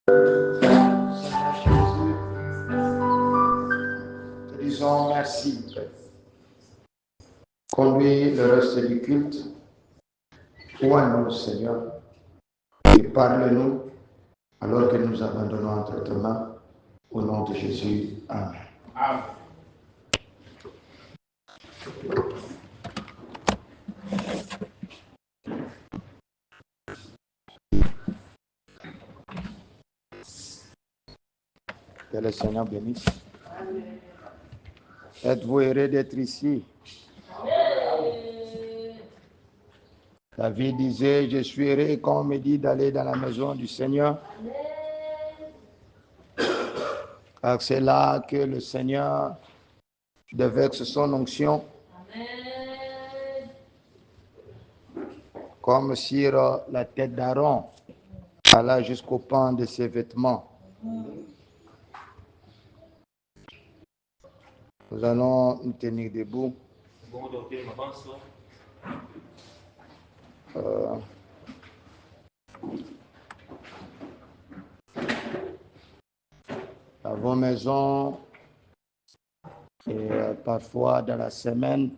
Seigneur Jésus, te disons merci, Père. Conduis le reste du culte. Ouvre-nous, Seigneur, et parle-nous alors que nous abandonnons entre tes mains. Au nom de Jésus, Amen. Amen. Que le Seigneur bénisse. Êtes-vous heureux d'être ici? David disait, je suis heureux quand on me dit d'aller dans la maison du Seigneur. Car c'est là que le Seigneur déverse son onction. Comme sur la tête d'Aaron, alla jusqu'au pan de ses vêtements. Nous allons nous tenir debout. À vos maisons et parfois dans la semaine,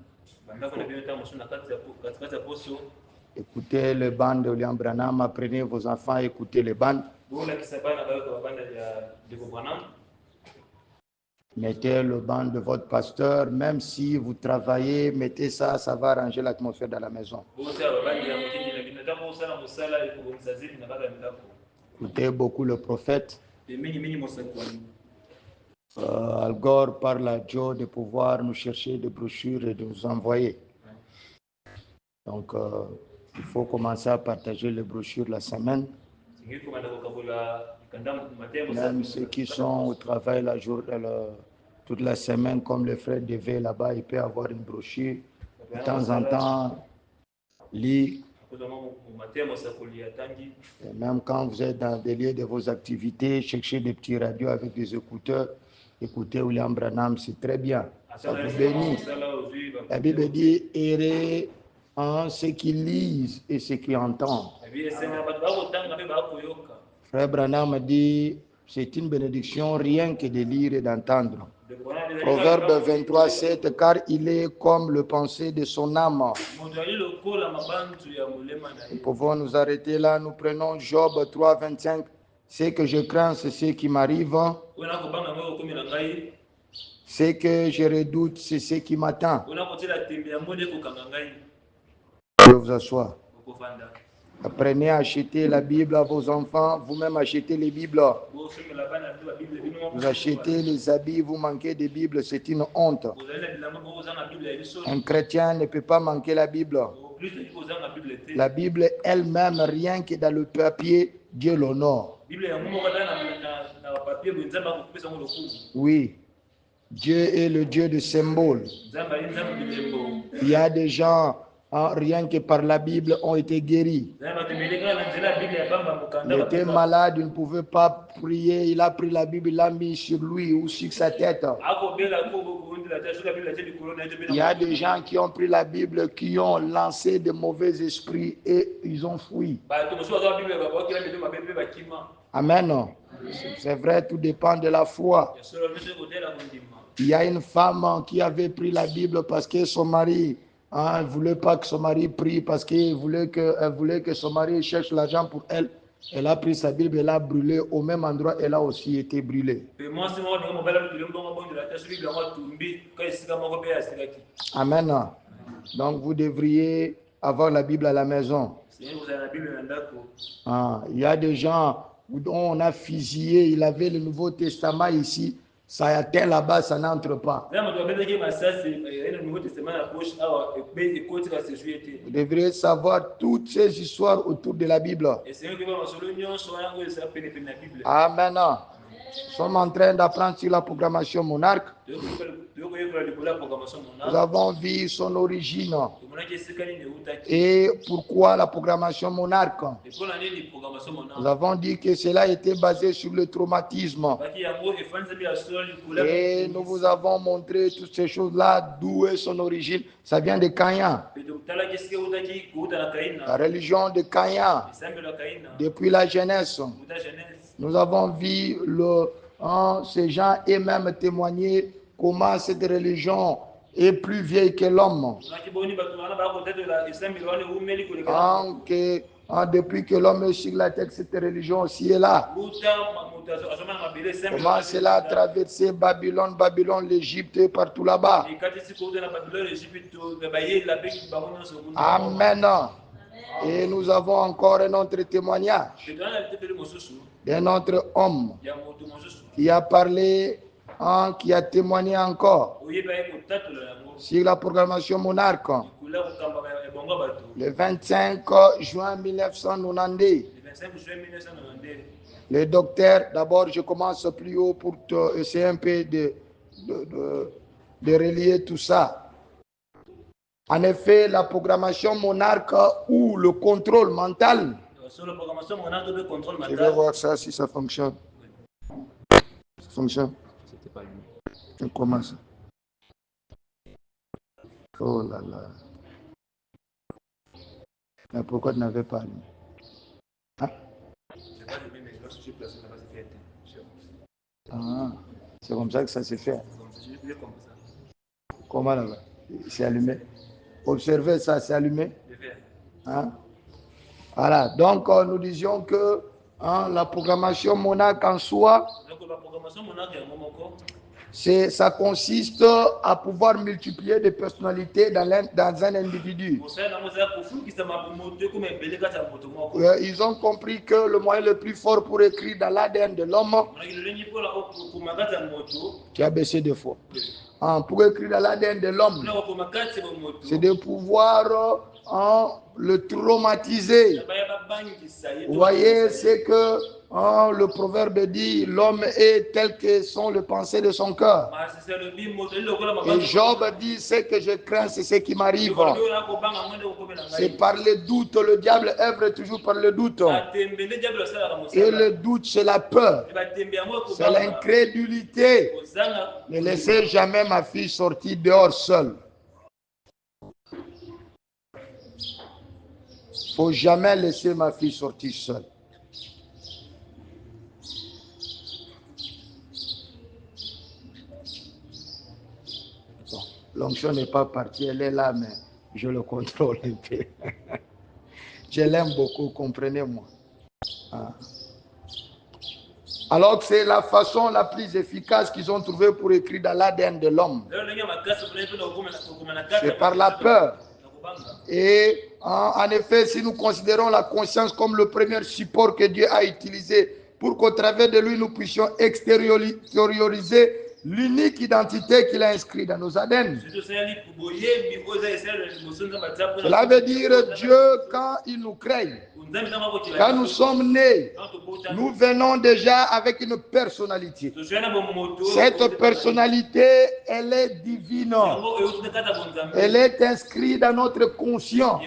écoutez le band de William Branham, apprenez vos enfants à écouter le band. Mettez le band de votre pasteur, même si vous travaillez, mettez ça, ça va arranger l'atmosphère dans la maison. Écoutez beaucoup le prophète. Al Gore parle à Joe de pouvoir nous chercher des brochures et de nous envoyer. Donc, il faut commencer à partager les brochures la semaine. Même ceux qui sont au travail toute la semaine, comme le frère Devé là-bas, il peut avoir une brochure. De temps en temps, lire. Et même quand vous êtes dans des lieux de vos activités, cherchez des petits radios avec des écouteurs. Écoutez William Branham, c'est très bien. Ça vous bénit. La Bible dit, errez en ceux qui lisent et ceux qui entendent. Frère Branham dit, c'est une bénédiction rien que de lire et d'entendre. Proverbe 23, 7, car il est comme le pensée de son âme. Nous pouvons nous arrêter là, nous prenons Job 3, 25. Ce que je crains, c'est ce qui m'arrive. Ce que je redoute, c'est ce qui m'attend. Je vous assois. Apprenez à acheter la Bible à vos enfants, vous-même achetez les Bibles. Vous achetez les habits, vous manquez des Bibles, c'est une honte. Un chrétien ne peut pas manquer la Bible. La Bible elle-même, rien que dans le papier, Dieu l'honore. Oui, Dieu est le Dieu de symboles. Il y a des gens, rien que par la Bible, ont été guéris. Il était malade, il ne pouvait pas prier, il a pris la Bible, il l'a mis sur lui ou sur sa tête. Il y a des gens qui ont pris la Bible, qui ont lancé de mauvais esprits et ils ont fui. Amen. C'est vrai, tout dépend de la foi. Il y a une femme qui avait pris la Bible parce que son mari ne voulait pas que son mari prie, parce qu'elle voulait que son mari cherche l'argent pour elle. Elle a pris sa Bible, elle a brûlé au même endroit, elle a aussi été brûlée. Amen. Donc vous devriez avoir la Bible à la maison. Il y a des gens dont on a fusillé, il avait le Nouveau Testament ici, ça atteint là-bas, ça n'entre pas. Vous devriez savoir toutes ces histoires autour de la Bible. Amen. Nous sommes en train d'apprendre sur la programmation monarque. Nous avons vu son origine et pourquoi la programmation monarque. Nous avons dit que cela était basé sur le traumatisme. Et nous vous avons montré toutes ces choses-là, d'où est son origine. Ça vient de Caïn. La religion de Caïn, depuis la Genèse. Nous avons vu ces gens eux-mêmes témoigner comment cette religion est plus vieille que l'homme. Depuis que l'homme est sur la terre, cette religion aussi est là. Comment cela a traversé Babylone, l'Égypte et partout là-bas. Amen. Et nous avons encore un autre témoignage d'un autre homme qui a parlé, qui a témoigné encore sur la programmation monarque. Le 25 juin 1992. Le docteur, d'abord je commence plus haut pour essayer un peu de relier tout ça. En effet, la programmation monarque ou le contrôle mental. Je vais voir ça si ça fonctionne. Ça fonctionne. Comment ça? Oh là là. Mais pourquoi tu n'avais pas allumé? C'est comme ça que ça s'est fait. Comment là-bas? C'est allumé. Observez ça, c'est allumé. Voilà. Donc, nous disions que la programmation monarque en soi, ça consiste à pouvoir multiplier des personnalités dans un individu. Ils ont compris que le moyen le plus fort pour écrire dans l'ADN de l'homme, qui a baissé deux fois, pour écrire dans l'ADN de l'homme, c'est de pouvoir le traumatiser. Vous voyez, c'est que le proverbe dit, l'homme est tel que sont les pensées de son cœur. Et Job dit, ce que je crains, c'est ce qui m'arrive. C'est par le doute, le diable œuvre toujours par le doute. Et le doute, c'est la peur, c'est l'incrédulité. Ne laissez jamais ma fille sortir dehors seule. Il ne faut jamais laisser ma fille sortir seule. Bon, l'onction n'est pas partie, elle est là, mais je le contrôle un peu. Je l'aime beaucoup, comprenez-moi. Alors que c'est la façon la plus efficace qu'ils ont trouvée pour écrire dans l'ADN de l'homme. C'est par la peur. Et en effet, si nous considérons la conscience comme le premier support que Dieu a utilisé pour qu'au travers de lui, nous puissions extérioriser l'unique identité qu'il a inscrite dans nos ADN. Cela veut dire Dieu, quand il nous crée, quand nous sommes nés, nous venons déjà avec une personnalité. Cette personnalité, elle est divine. Elle est inscrite dans notre conscience.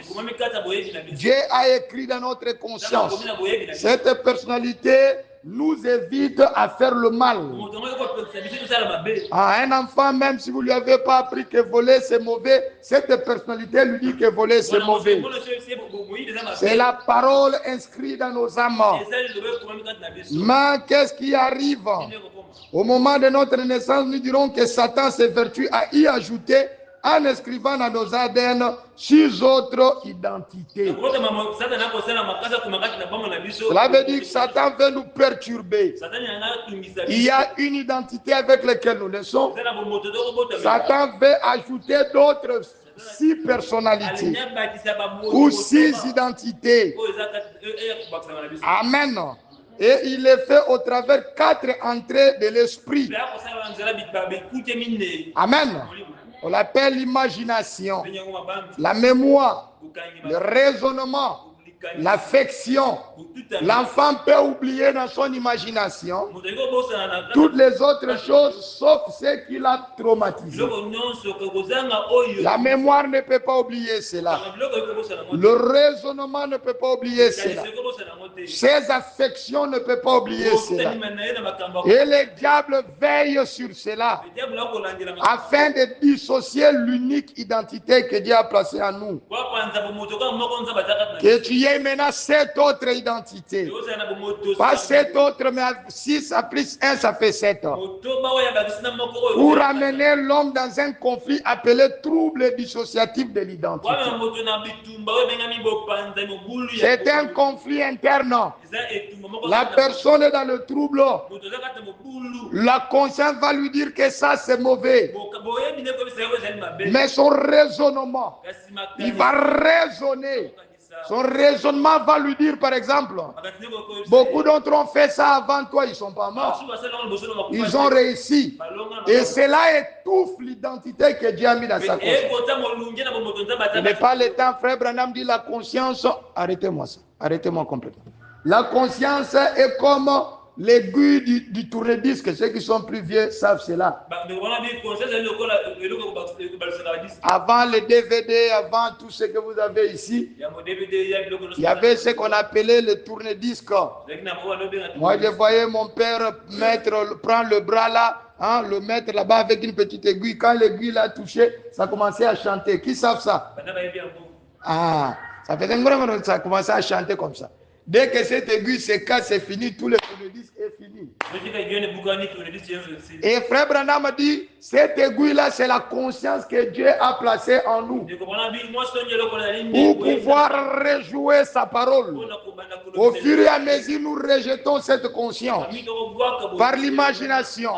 Dieu a écrit dans notre conscience. Cette personnalité nous évite à faire le mal. Un enfant, même si vous ne lui avez pas appris que voler c'est mauvais, cette personnalité lui dit que voler c'est mauvais. C'est la parole inscrite dans nos âmes. Mais qu'est-ce qui arrive? Au moment de notre naissance, nous dirons que Satan s'évertue à y ajouter en inscrivant dans nos ADN 6 autres identités. Cela veut dire que Satan veut nous perturber. Il y a une identité avec laquelle nous naissons. Satan veut ajouter d'autres 6 personnalités ou 6 identités. Amen. Et il les fait au travers 4 entrées de l'esprit. Amen. On l'appelle l'imagination, la mémoire, le raisonnement, l'affection. L'enfant peut oublier dans son imagination toutes les autres choses sauf ce qu'il a traumatisé. La mémoire ne peut pas oublier cela. Le raisonnement ne peut pas oublier cela. Ses affections ne peuvent pas oublier cela. Et le diable veille sur cela afin de dissocier l'unique identité que Dieu a placée en nous. Que tu aies créer maintenant cette autre identité. Pas cette autre, mais 6 à plus 1, ça fait 7. Pour amener l'homme dans un conflit appelé trouble dissociatif de l'identité. C'est un conflit interne. La personne est dans le trouble. La conscience va lui dire que ça c'est mauvais. Mais son raisonnement, il va raisonner. Son raisonnement va lui dire, par exemple, beaucoup d'autres ont fait ça avant toi, ils ne sont pas morts. Ils ont réussi. Et cela étouffe l'identité que Dieu a mis dans sa conscience. Ce n'est pas le temps, frère Branham dit la conscience. Arrêtez-moi ça. Arrêtez-moi complètement. La conscience est comme l'aiguille du tourne-disque. Ceux qui sont plus vieux savent cela. Avant les DVD, avant tout ce que vous avez ici, il y avait ce qu'on appelait le tourne-disque. Moi, je voyais mon père prendre le bras là, hein, le mettre là-bas avec une petite aiguille. Quand l'aiguille l'a touché, ça commençait à chanter. Qui savent ça? Ah, ça faisait ça a commencé à chanter comme ça. Dès que cette aiguille se casse, c'est fini, tout le tourne-disque est fini. Et frère Branham dit, cette aiguille-là, c'est la conscience que Dieu a placée en nous pour pouvoir rejouer sa parole. Au fur et à mesure, nous rejetons cette conscience par l'imagination,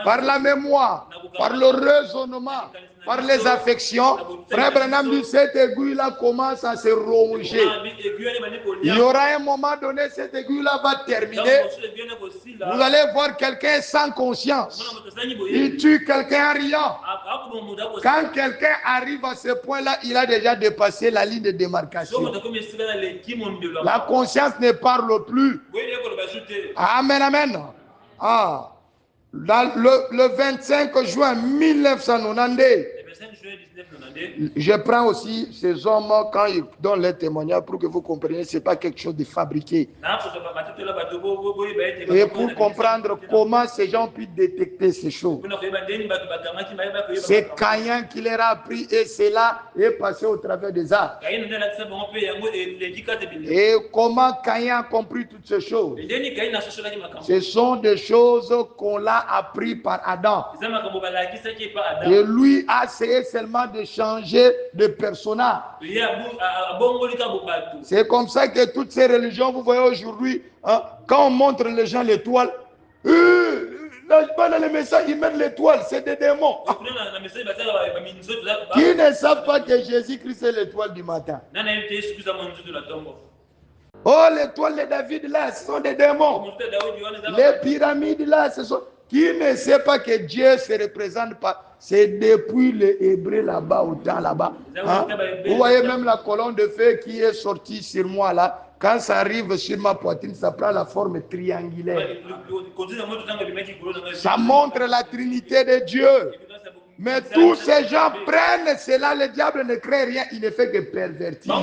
par la mémoire, par le raisonnement, par les affections. Frère Branham dit, cette aiguille-là commence à se ronger. Il y aura un moment donné, cette aiguille-là va terminer. Vous allez voir quelqu'un sans conscience. Il tue quelqu'un en riant. Quand quelqu'un arrive à ce point-là, il a déjà dépassé la ligne de démarcation. La conscience ne parle plus. Amen, amen. Ah. Dans le 25 juin 1992, je prends aussi ces hommes quand ils donnent les témoignages pour que vous compreniez, ce n'est pas quelque chose de fabriqué. Et pour comprendre comment ces gens ont pu détecter ces choses. C'est Caïn qui leur a appris et cela est passé au travers des arts. Et comment Caïn a compris toutes ces choses? Ce sont des choses qu'on l'a appris par Adam. Et lui a essayé seulement de changer de personnage. C'est comme ça que toutes ces religions, vous voyez aujourd'hui, hein, quand on montre les gens l'étoile, dans les messages, ils mettent l'étoile, c'est des démons. Qui ne savent pas que Jésus-Christ est l'étoile du matin? Oh, l'étoile de David là, ce sont des démons. Les pyramides là, ce sont... Qui ne sait pas que Dieu se représente pas? C'est depuis les Hébreux là-bas, au temps là-bas. Hein? Vous voyez même la colonne de feu qui est sortie sur moi là. Quand ça arrive sur ma poitrine, ça prend la forme triangulaire. Ça montre la Trinité de Dieu. Mais tous ces gens prennent cela, le diable ne crée rien, il ne fait que pervertir.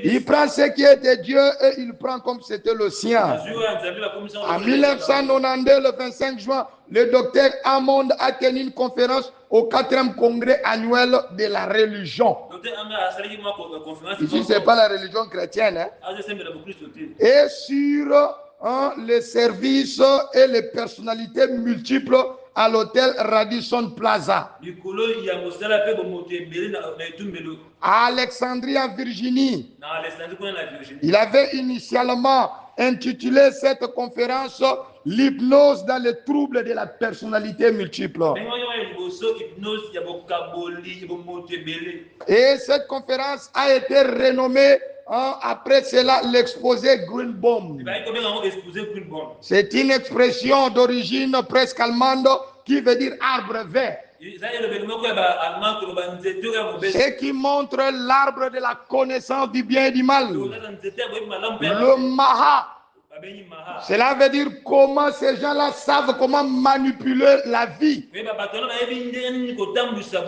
Il prend ce qui est de Dieu et il prend comme c'était le sien. En 1992, le 25 juin, le docteur Hammond a tenu une conférence au 4e congrès annuel de la religion. Ici, ce n'est pas la religion chrétienne. Hein? Et sur les services et les personnalités multiples à l'hôtel Radisson Plaza. À Alexandrie, en Virginie. Il avait initialement intitulé cette conférence « L'hypnose dans les troubles de la personnalité multiple ». Et cette conférence a été renommée après cela l'exposé Grünbaum. C'est une expression d'origine presque allemande qui veut dire arbre vert. Ce qui montre l'arbre de la connaissance du bien et du mal. Le Maha. Cela veut dire comment ces gens-là savent comment manipuler la vie.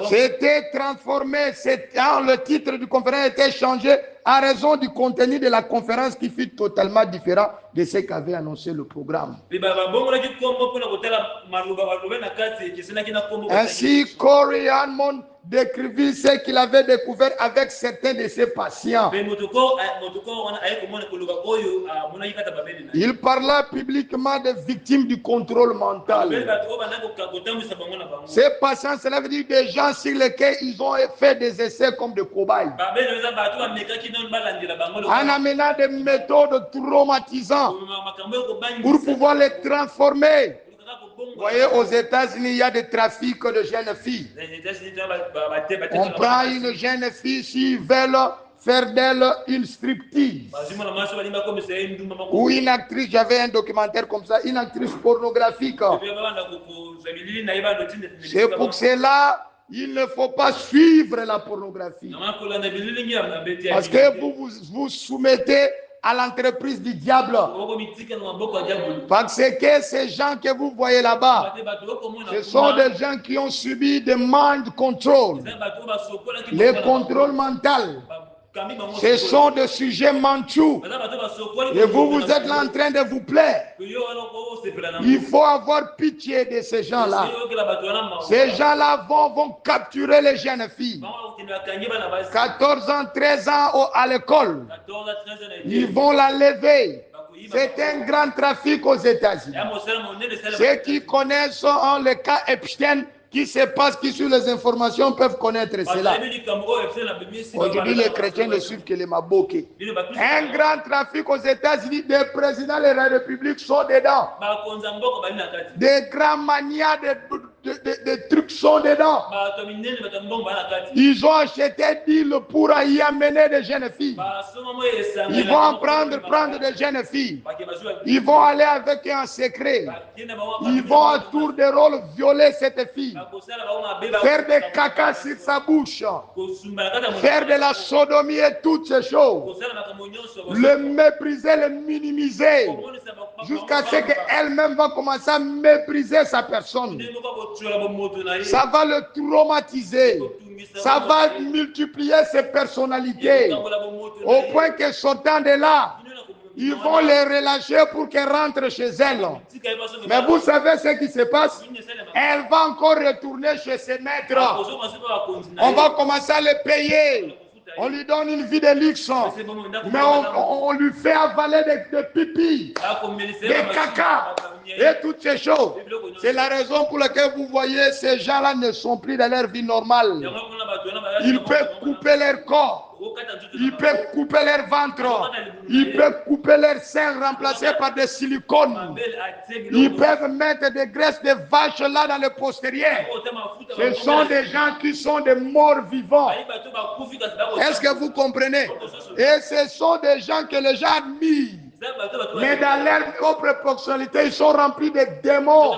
C'était transformé, le titre du conférence était changé à raison du contenu de la conférence qui fut totalement différent de ce qu'avait annoncé le programme. Ainsi, Corey Hammond décrivit ce qu'il avait découvert avec certains de ses patients. Il parla publiquement des victimes du contrôle mental. Ces patients, cela veut dire des gens sur lesquels ils ont fait des essais comme des cobayes. En amenant des méthodes traumatisantes pour pouvoir les transformer. Vous voyez, aux États-Unis, il y a des trafics de jeunes filles. On prend une jeune fille s'ils veulent faire d'elle une striptease. Ou une actrice, j'avais un documentaire comme ça, une actrice pornographique. C'est pour cela il ne faut pas suivre la pornographie. Parce que vous soumettez à l'entreprise du diable. Parce que ces gens que vous voyez là-bas, ce sont des gens qui ont subi des mind control, les contrôles mentaux. Ce sont des sujets mentaux. Et vous êtes là en train de vous plaire. Il faut avoir pitié de ces gens-là. Ces gens-là vont capturer les jeunes filles. 14 ans, 13 ans à l'école. Ils vont la lever. C'est un grand trafic aux États-Unis. Ceux qui connaissent le cas Epstein, qui se passe, qui sur les informations peuvent connaître cela. Aujourd'hui, les chrétiens ne suivent que les maboké. Un grand trafic aux États-Unis, des présidents de la République sont dedans. Des grands manias de trucs sont dedans. Ils ont acheté d'îles pour y amener des jeunes filles. Ils vont en prendre des jeunes filles. Ils vont aller avec eux en secret. Ils vont à tour de rôle violer cette fille. Faire des caca sur sa bouche. Faire de la sodomie et toutes ces choses. Le mépriser, le minimiser. Jusqu'à ce qu'elle-même va commencer à mépriser sa personne. Ça va le traumatiser. Ça va multiplier ses personnalités. Au point que sortant de là, ils vont les relâcher pour qu'elle rentre chez elle. Mais vous savez ce qui se passe? Elle va encore retourner chez ses maîtres. On va commencer à les payer. On lui donne une vie de luxe. Mais on lui fait avaler des pipis, des caca et toutes ces choses. C'est la raison pour laquelle vous voyez ces gens-là ne sont plus dans leur vie normale. Ils peuvent couper leur corps. Ils peuvent couper leur ventre. Ils peuvent couper leur sein remplacés par des silicones. Ils peuvent mettre des graisses de vache là dans le postérieur. Ce sont des gens qui sont des morts vivants. Est-ce que vous comprenez? Et ce sont des gens que les gens admirent. Mais dans leur propre personnalité, ils sont remplis de démons.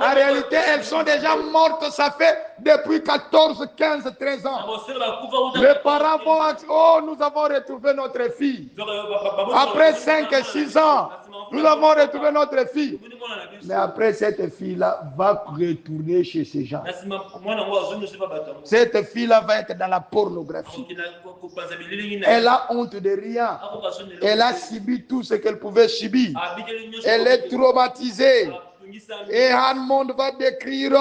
En réalité, elles sont déjà mortes, ça fait depuis 14, 15, 13 ans. Les parents vont dire, oh, nous avons retrouvé notre fille. Après 5 et 6 ans, nous avons retrouvé notre fille. Mais après, cette fille-là va retourner chez ces gens. Cette fille-là va être dans la pornographie. Elle a honte de rien. Elle a subi tout ce qu'elle pouvait subir. Elle est traumatisée. Et Hammond va décrire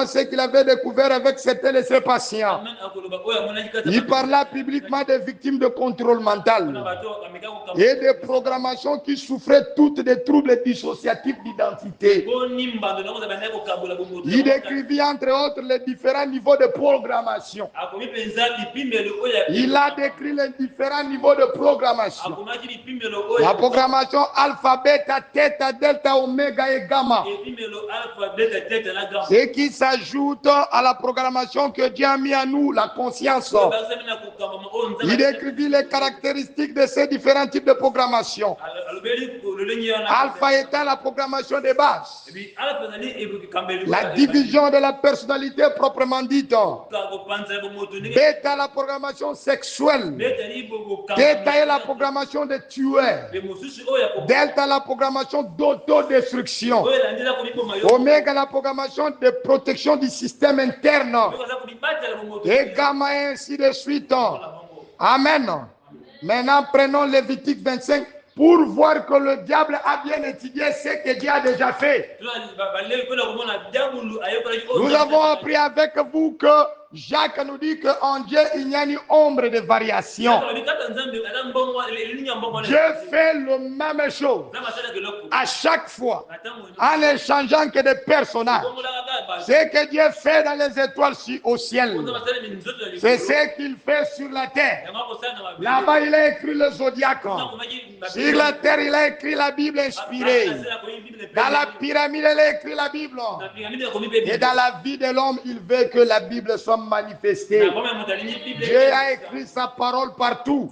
ce qu'il avait découvert avec certains de ses patients. Il parla publiquement des victimes de contrôle mental et des programmations qui souffraient toutes des troubles dissociatifs d'identité. Il décrivit entre autres les différents niveaux de programmation. Il a décrit les différents niveaux de programmation. La programmation alpha, bêta, theta, delta, oméga et gamma. Ce qui s'ajoute à la programmation que Dieu a mis à nous, la conscience. Il décrit les caractéristiques de ces différents types de programmation. Alpha étant la programmation de base. La division de la personnalité proprement dite. Bêta la programmation sexuelle. Theta est la programmation de tuer. Delta la programmation d'autodestruction. Oméga la programmation de protection du système interne. Et gamma et ainsi de suite. Amen. Maintenant, prenons Lévitique 25 pour voir que le diable a bien étudié ce que Dieu a déjà fait. Nous avons appris avec vous que Jacques nous dit qu'en Dieu, il n'y a ni ombre de variation. Dieu fait le même chose à chaque fois, en ne changeant que des personnages. Ce que Dieu fait dans les étoiles au ciel, c'est ce qu'il fait sur la terre. Là-bas, il a écrit le zodiaque. Sur la terre, il a écrit la Bible inspirée. Dans la pyramide, il a écrit la Bible. Et dans la vie de l'homme, il veut que la Bible soit manifestée. Dieu a écrit sa parole partout.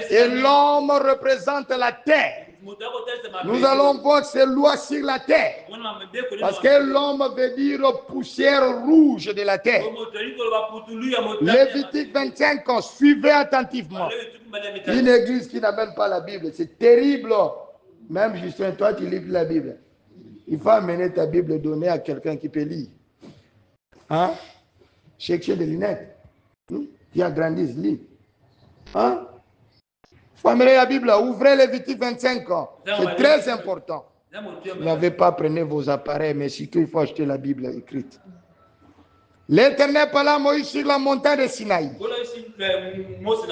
Et l'homme représente la terre. Nous allons voir ces lois sur la terre. Parce que l'homme veut dire poussière rouge de la terre. Lévitique 25, suivez attentivement. Une église qui n'amène pas la Bible, c'est terrible. Même Justin, toi tu lis la Bible. Il faut amener ta Bible et donner à quelqu'un qui peut lire. Hein? Chercher des lunettes. Qui a grandi, lit. Hein? Il faut amener la Bible, ouvrez Lévitique 25 ans. C'est très important. Vous n'avez pas, prenez vos appareils, mais surtout il faut acheter la Bible écrite. L'Éternel parla à Moïse sur la montagne de Sinaï.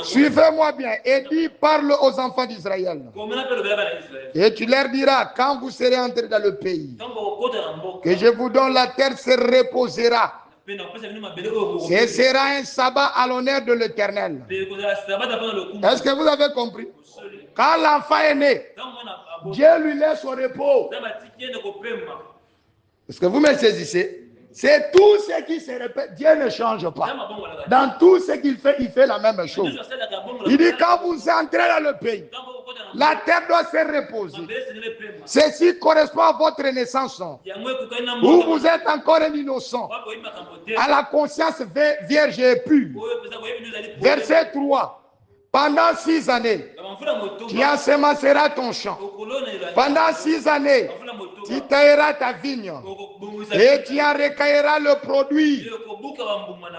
Suivez-moi bien et dis, parle aux enfants d'Israël. Et tu leur diras, quand vous serez entrés dans le pays, que je vous donne, la terre se reposera. Ce sera un sabbat à l'honneur de l'Éternel. Est-ce que vous avez compris? Quand l'enfant est né, Dieu lui laisse son repos. Est-ce que vous me saisissez? C'est tout ce qui se répète. Dieu ne change pas. Dans tout ce qu'il fait, il fait la même chose. Il dit, quand vous entrez dans le pays, la terre doit se reposer. Ceci correspond à votre naissance. Où vous êtes encore un innocent, à la conscience vierge et pure. Verset 3. Pendant 6 années, tu ensemenceras ton champ. Pendant 6 années, tu tailleras ta vigne. Et tu en recueilleras le produit.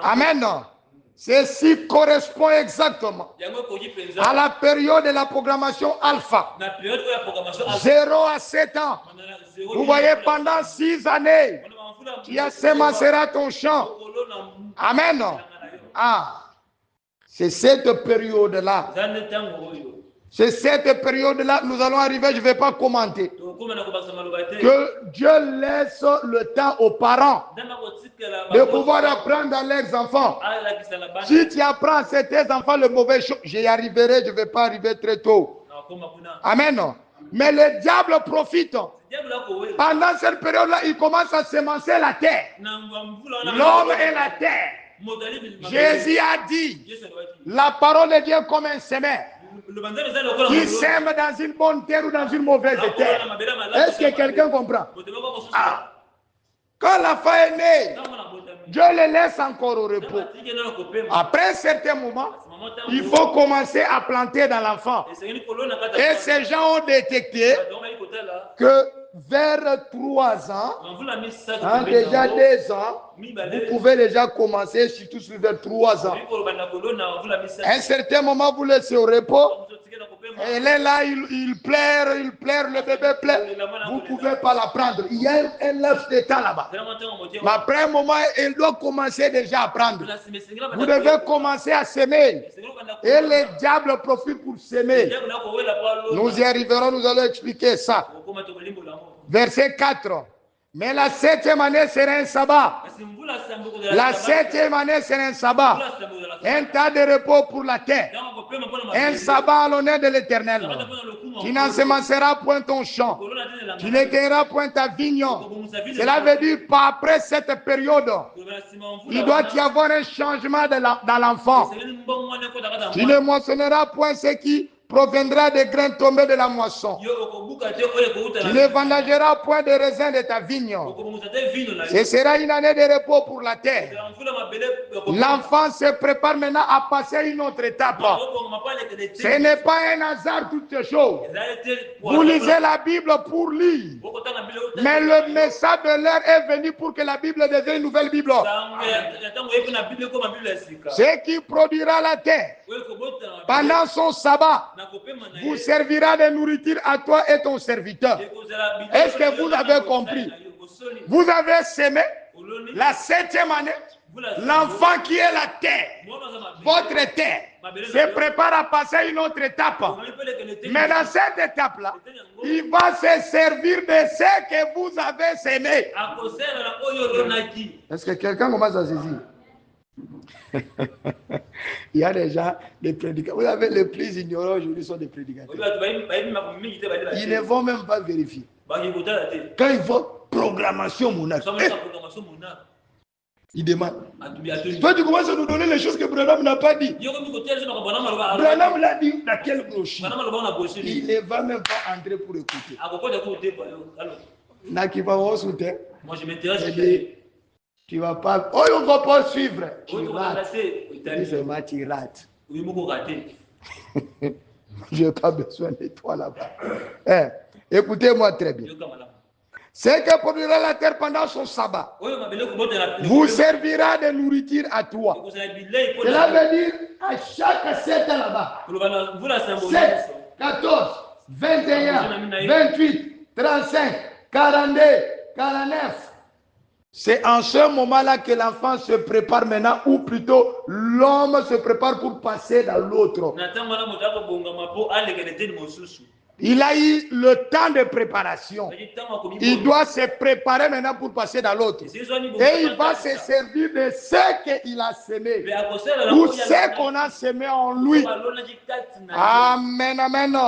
Amen. Ceci correspond exactement à la période de la programmation alpha. 0 à 7 ans. Vous voyez, pendant 6 années, tu ensemenceras ton champ. Amen. Ah. C'est cette période-là. C'est cette période-là, nous allons arriver, je ne vais pas commenter. Que Dieu laisse le temps aux parents de pouvoir apprendre à leurs enfants. Si tu apprends à tes enfants le mauvais chose, j'y arriverai, je ne vais pas arriver très tôt. Amen. Mais le diable profite. Pendant cette période-là, il commence à semencer la terre. L'homme et la terre. Jésus a dit, la parole de Dieu comme un semeur qui sème dans une bonne terre ou dans une mauvaise terre. Est-ce que quelqu'un comprend? Ah. Quand l'enfant est né, Dieu le laisse encore au repos. Après un certain moment, il faut commencer à planter dans l'enfant. Et ces gens ont détecté que vers 3 ans, déjà 2 ans, vous pouvez déjà commencer, surtout vers 3 ans. À un certain moment, vous laissez au repos. Elle est là, il pleure, le bébé pleure. Vous ne pouvez pas la prendre. Il y a un œuf d'état là-bas. Mais après un moment, elle doit commencer déjà à prendre. Vous devez commencer à s'aimer. Et le diable profite pour s'aimer. Nous y arriverons, nous allons expliquer ça. Verset 4. Mais la 7e année sera un sabbat. La 7e année sera un sabbat. Un temps de repos pour la terre. Un sabbat à l'honneur de l'Éternel. Tu n'ensemenceras point ton champ. Tu ne cueilleras point ta vigne. Cela veut dire pas après cette période. Il doit y avoir un changement dans l'enfant. Tu ne moissonneras point ce qui proviendra des grains tombés de la moisson. Tu ne vendangeras point de raisins de ta vigne. Ce sera une année de repos pour la terre. L'enfant se prépare maintenant à passer une autre étape. Ce n'est pas un hasard toutes ces choses. Vous lisez la Bible pour lire. Mais le message de l'heure est venu pour que la Bible devienne une nouvelle Bible. Ce qui produira la terre Pendant son sabbat, vous servira de nourriture à toi et ton serviteur. Est-ce que vous avez compris? Vous avez semé la 7e année. L'enfant qui est la terre, votre terre, se prépare à passer une autre étape. Mais dans cette étape-là, il va se servir de ce que vous avez semé. Est-ce que quelqu'un commence à saisir? Il y a déjà des prédicateurs. Vous savez, les plus ignorants aujourd'hui sont des prédicateurs. Ils ne vont même pas vérifier. Quand ils voient programmation monarque, ils demandent. Toi, tu commences à nous donner les choses que Branham n'a pas dit. Branham l'a dit dans quelle brochure? Il ne va même pas entrer pour écouter. Moi, je m'intéresse. Tu ne vas pas. Oh, on ne va pas suivre. Tu rates. Tu rates. Je n'ai pas besoin de toi là-bas. Écoutez-moi très bien. C'est que produira la terre pendant son sabbat vous servira de nourriture à toi. Cela veut dire à chaque 7 ans là-bas. 7, 14, 21, 28, 35, 42, 49. C'est en ce moment-là que l'enfant se prépare maintenant, ou plutôt l'homme se prépare pour passer dans l'autre. Il a eu le temps de préparation. Il doit se préparer maintenant pour passer dans l'autre. Et il va se servir de ce qu'il a semé. Ou ce qu'on a semé en lui. Amen, amen.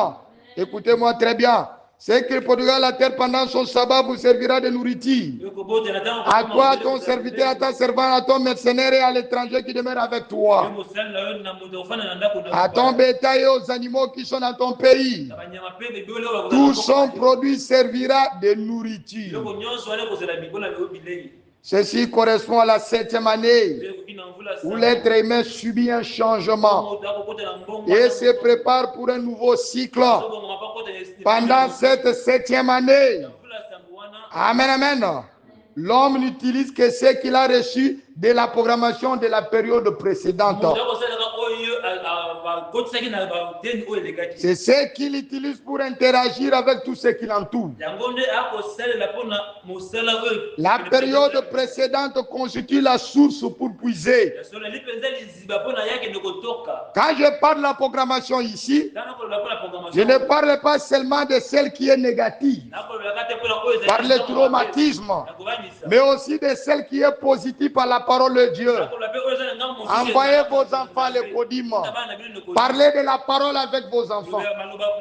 Écoutez-moi très bien. C'est qu'il produira la terre pendant son sabbat vous servira de nourriture. À toi, à ton serviteur, à ta servante, à ton mercenaire et à l'étranger qui demeure avec toi. À ton bétail et aux animaux qui sont dans ton pays. Tout son produit servira de nourriture. Ceci correspond à la 7e année où l'être humain subit un changement et se prépare pour un nouveau cycle. Pendant cette 7e année, amen, amen, l'homme n'utilise que ce qu'il a reçu de la programmation de la période précédente. C'est ce qu'il utilise pour interagir avec tout ce qui l'entoure. La période précédente constitue la source pour puiser. Quand je parle de la programmation ici, je ne parle pas seulement de celle qui est négative, par le traumatisme, mais aussi de celle qui est positive par la parole de Dieu. Envoyez vos enfants à l'écodim. Parlez de la parole avec vos enfants.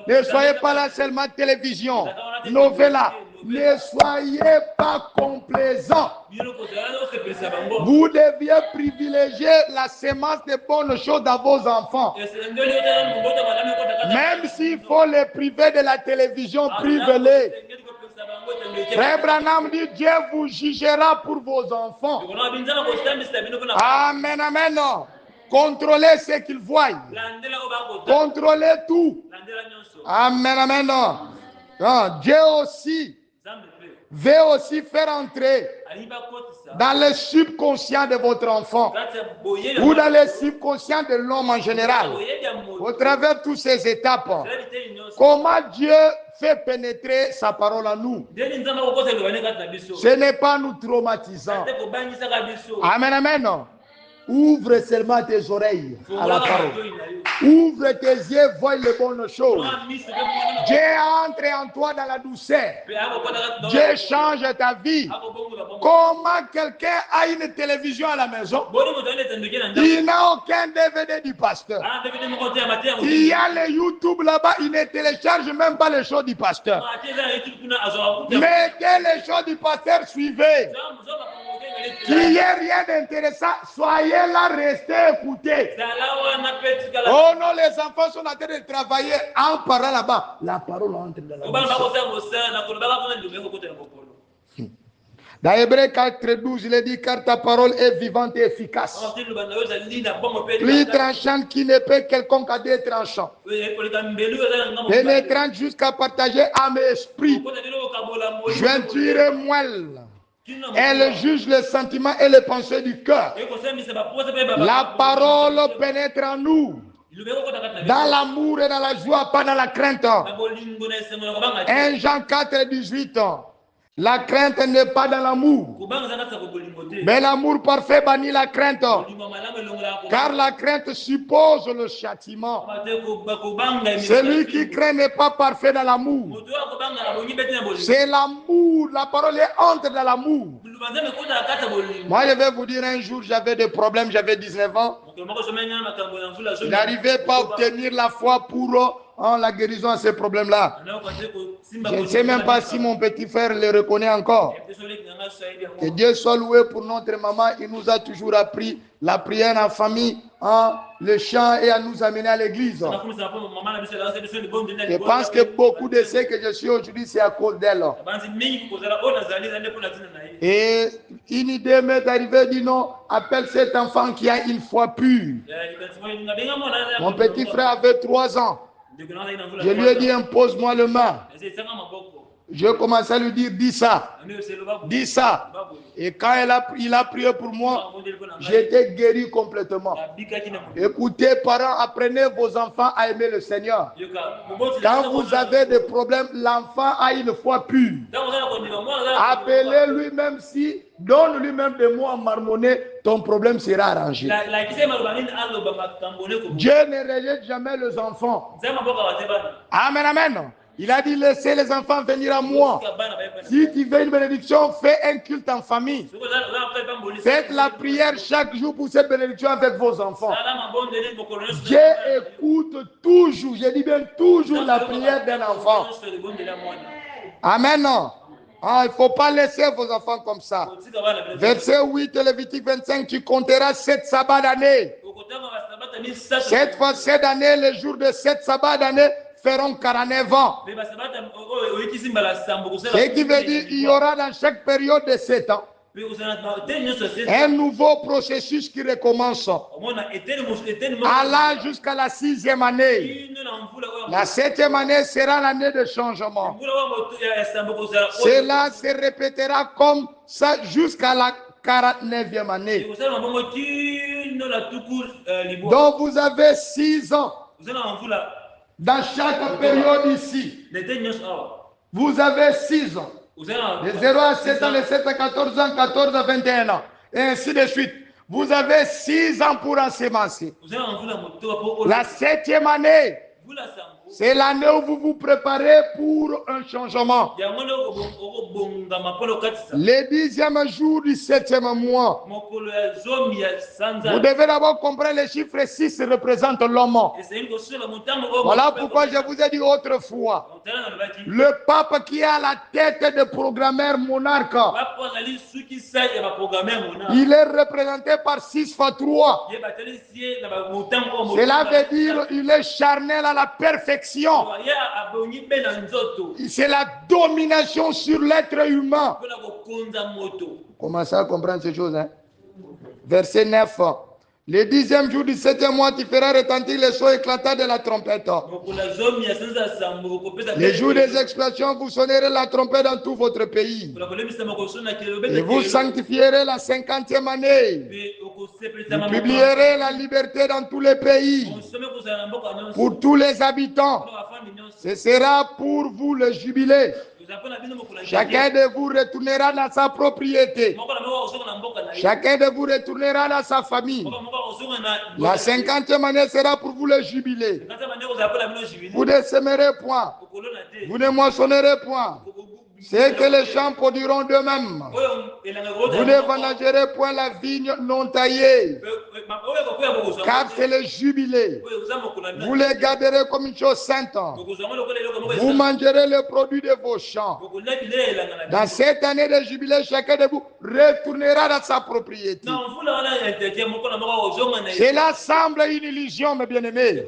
Ne soyez pas là seulement télévision, novella. Ne soyez pas complaisants. Vous deviez privilégier la semence de bonnes choses à vos enfants. Même s'il faut les priver de la télévision, privez-les. Frère Branham dit, Dieu vous jugera pour vos enfants. Amen, amen. Contrôlez ce qu'ils voient. Contrôlez tout. Amen, amen. Non, Dieu aussi veut aussi faire entrer dans le subconscient de votre enfant ou dans le subconscient de l'homme en général, au travers de toutes ces étapes, comment Dieu fait pénétrer sa parole en nous. Ce n'est pas nous traumatisant. Amen, amen. Ouvre seulement tes oreilles à la parole. Ouvre tes yeux, vois les bonnes choses. Dieu entre en toi dans la douceur. Dieu change ta vie. Comment quelqu'un a une télévision à la maison? Il n'a aucun DVD du pasteur. Il y a le YouTube là-bas, il ne télécharge même pas les choses du pasteur. Mettez les choses du pasteur, suivez. Qu'il n'y ait rien d'intéressant, soyez là, restez, écoutez. Oh non, les enfants sont en train de travailler en parlant là-bas. La parole entre dans la bouche. Dans Hébreux 4:12, il est dit, car ta parole est vivante et efficace. Plus tranchante qui ne peut quelconque à deux tranchants. Pénétrante jusqu'à partager âme et esprit. Jointure et moelle. Elle juge les sentiments et les pensées du cœur. La parole pénètre en nous. Dans l'amour et dans la joie, pas dans la crainte. 1 Jean 4, 18. La crainte n'est pas dans l'amour. Mais l'amour parfait bannit la crainte. Car la crainte suppose le châtiment. Celui qui craint n'est pas parfait dans l'amour. C'est l'amour. La parole est entre dans l'amour. Moi, je vais vous dire, un jour, j'avais des problèmes, j'avais 19 ans. Je n'arrivais pas à obtenir la foi pour la guérison à ces problèmes-là. Je ne sais même pas si mon petit frère le reconnaît encore. Que Dieu soit loué pour notre maman. Il nous a toujours appris la prière en famille, le chant et à nous amener à l'église. Je pense que beaucoup de ce que je suis aujourd'hui, c'est à cause d'elle. Et une idée m'est arrivée, dit non, appelle cet enfant qui a une foi pure. Mon petit frère avait 3 ans. Je lui ai dit, impose-moi le main. Je commençais à lui dire, dis ça. Dis ça. Et quand il a prié pour moi, j'étais guéri complètement. Écoutez, parents, apprenez vos enfants à aimer le Seigneur. Quand vous avez des problèmes, l'enfant a une foi pure. Appelez-lui, même si, donne lui-même des mots en marmonné, ton problème sera arrangé. Dieu ne rejette jamais les enfants. Amen, amen. Il a dit, laissez les enfants venir à moi. Si tu veux une bénédiction, fais un culte en famille. Faites la prière chaque jour pour cette bénédiction avec vos enfants. Dieu écoute toujours, je dis bien toujours, la prière d'un enfant. Amen. Il ne faut pas laisser vos enfants comme ça. Verset 8, Lévitique 25, tu compteras 7 sabbats d'année. Cette fois, cette année, les jours de 7 sabbats d'année feront 49 ans. Ce qui veut dire qu'il y aura dans chaque période de 7 ans un nouveau processus qui recommence, allant jusqu'à la 6e année. La 7e année sera l'année de changement. Cela se répétera comme ça jusqu'à la 49e année. Donc vous avez 6 ans. Dans chaque période ici, vous avez 6 ans. De 0 à 7 ans, de 7 à 14 ans, 14 à 21 ans. Et ainsi de suite. Vous avez 6 ans pour ensemencer. La 7e année, c'est l'année où vous vous préparez pour un changement. Le 10e jour du 7e mois. Vous devez d'abord comprendre les chiffres 6 représentent l'homme. Voilà pourquoi je vous ai dit autrefois. Le pape qui a la tête de programmeur monarque. Il est représenté par 6 fois 3. Cela veut dire qu'il est charnel à la perfection. C'est la domination sur l'être humain. Commencez à comprendre ces choses. Verset 9. Le 10e jour du 7e mois, tu feras retentir les sons éclatants de la trompette. Les jours des expiations, vous sonnerez la trompette dans tout votre pays. Et vous sanctifierez la 50e année. Vous publierez la liberté dans tous les pays. Pour tous les habitants. Ce sera pour vous le jubilé. Chacun de vous retournera dans sa propriété. Chacun de vous retournera dans sa famille. La 50e année sera pour vous le jubilé. Vous ne sèmerez point. Vous ne moissonnerez point. C'est que les champs produiront d'eux-mêmes. Vous ne vendangerez point la vigne non taillée. Car c'est le jubilé. Vous les garderez comme une chose sainte. Vous mangerez le produit de vos champs. Dans cette année de jubilé, chacun de vous retournera dans sa propriété. Cela semble une illusion, mes bien-aimés.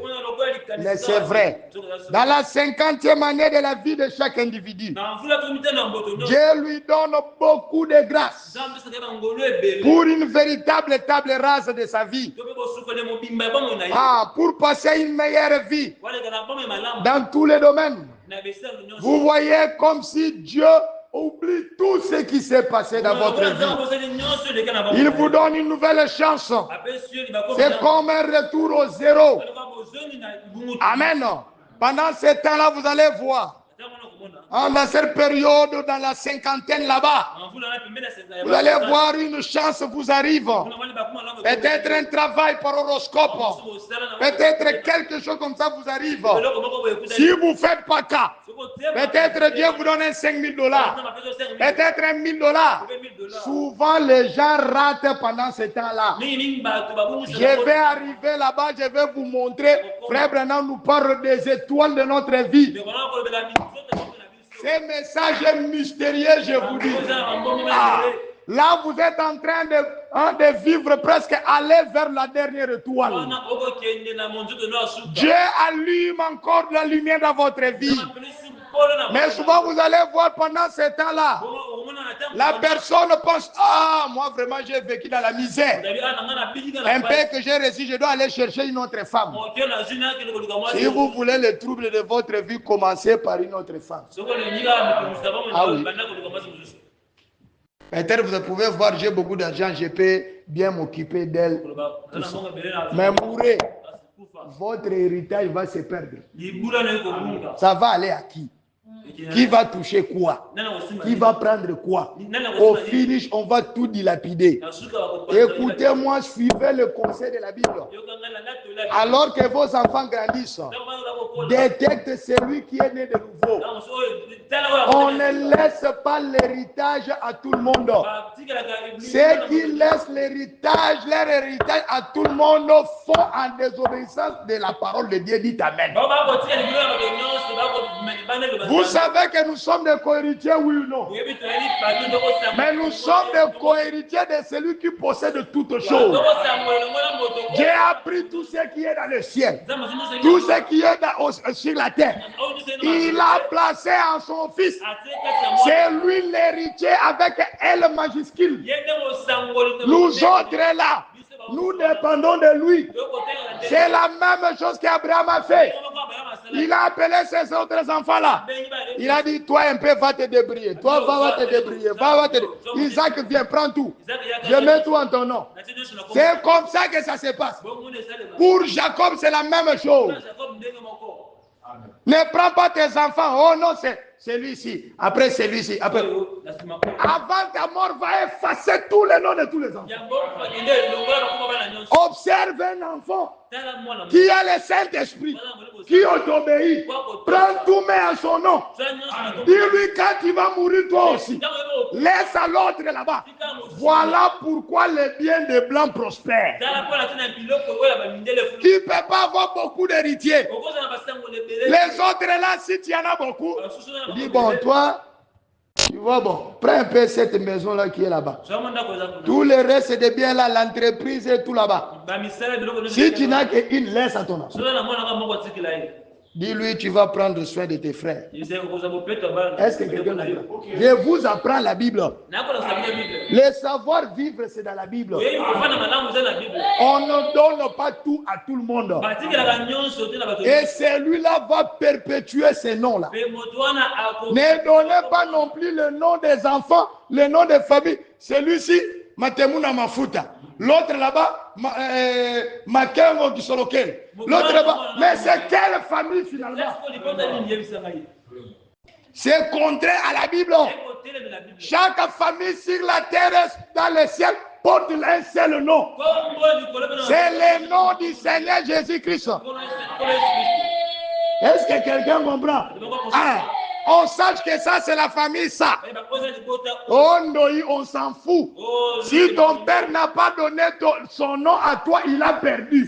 Mais c'est vrai. Dans la 50e année de la vie de chaque individu, Dieu lui donne beaucoup de grâce pour une véritable table rase de sa vie. Pour passer une meilleure vie dans tous les domaines. Vous voyez comme si Dieu oublie tout ce qui s'est passé dans votre vie. Il vous donne une nouvelle chance. C'est comme un retour au zéro. Amen. Pendant ce temps-là, vous allez voir. Dans cette période, dans la cinquantaine là-bas, vous allez voir une chance vous arrive. Peut-être un travail par horoscope. Peut-être quelque chose comme ça vous arrive. Si vous ne faites pas cas, peut-être Dieu vous donne $5 000. Peut-être $1 000. Souvent, les gens ratent pendant ce temps-là. Je vais arriver là-bas, je vais vous montrer. Frère Branham nous parle des étoiles de notre vie. Ces messages mystérieux, je vous dis. Là, vous êtes en train de vivre presque aller vers la dernière étoile. Dieu allume encore la lumière dans votre vie. Mais souvent, vous allez voir pendant ce temps-là, la personne pense, ah, moi vraiment, j'ai vécu dans la misère. Un peu que j'ai reçu, je dois aller chercher une autre femme. Si vous voulez le trouble de votre vie, commencez par une autre femme. Ah oui. Peut-être vous pouvez voir, j'ai beaucoup d'argent, je peux bien m'occuper d'elle. Mais mourrez, votre héritage va se perdre. Ça va aller à qui? Qui va toucher quoi? Qui va prendre quoi? Au finish, on va tout dilapider. Écoutez-moi, suivez le conseil de la Bible. Alors que vos enfants grandissent, détecte celui qui est né de nouveau. On ne laisse pas l'héritage à tout le monde. Ceux qui laissent l'héritage, leur héritage à tout le monde font en désobéissance de la parole de Dieu. Dites Amen. Vous savez que nous sommes des co-héritiers, oui ou non? Mais nous sommes des co-héritiers de celui qui possède toutes choses. J'ai appris tout ce qui est dans le ciel, tout ce qui est sur la terre. Il a placé en son fils. C'est lui l'héritier avec L majuscule. Nous autres là, nous dépendons de lui. C'est la même chose qu'Abraham a fait. Il a appelé ses autres enfants-là. Il a dit, toi un peu, va te débrouiller. Toi, va te débrouiller. Isaac, viens, prends tout. Je mets tout en ton nom. C'est comme ça que ça se passe. Pour Jacob, c'est la même chose. Ne prends pas tes enfants. Oh non, c'est celui-ci. Après celui-ci. Après. Avant ta mort, va effacer tous les noms de tous les enfants. Observe un enfant qui a le Saint-Esprit, qui t'obéit. Prends tout, mets à son nom. Dis-lui quand tu vas mourir toi aussi. Laisse à l'autre là-bas. Voilà pourquoi les biens des Blancs prospèrent. Tu ne peux pas avoir beaucoup d'héritiers. Les autres là, si tu en as beaucoup, dis bon, toi, tu vois, bon, prends un peu cette maison-là qui est là-bas. Tout le reste des biens là, l'entreprise est tout là-bas. Si tu n'as qu'une, laisse à ton enfant. Dis-lui, tu vas prendre soin de tes frères. Est-ce que quelqu'un comprend? Je vous apprends la Bible. Le savoir vivre, c'est dans la Bible. On ne donne pas tout à tout le monde. Et celui-là va perpétuer ces noms-là. Ne donnez pas non plus le nom des enfants, le nom des familles. Celui-ci, Matemuna Mafuta. L'autre là-bas, Makengo Gisolokel. L'autre là-bas, mais c'est quelle famille finalement? C'est contraire à la Bible. Chaque famille sur la terre, dans le ciel, porte un seul nom. C'est le nom du Seigneur Jésus-Christ. Est-ce que quelqu'un comprend? Ah, on sache que ça, c'est la famille, ça. On s'en fout. Si ton père n'a pas donné son nom à toi, il a perdu.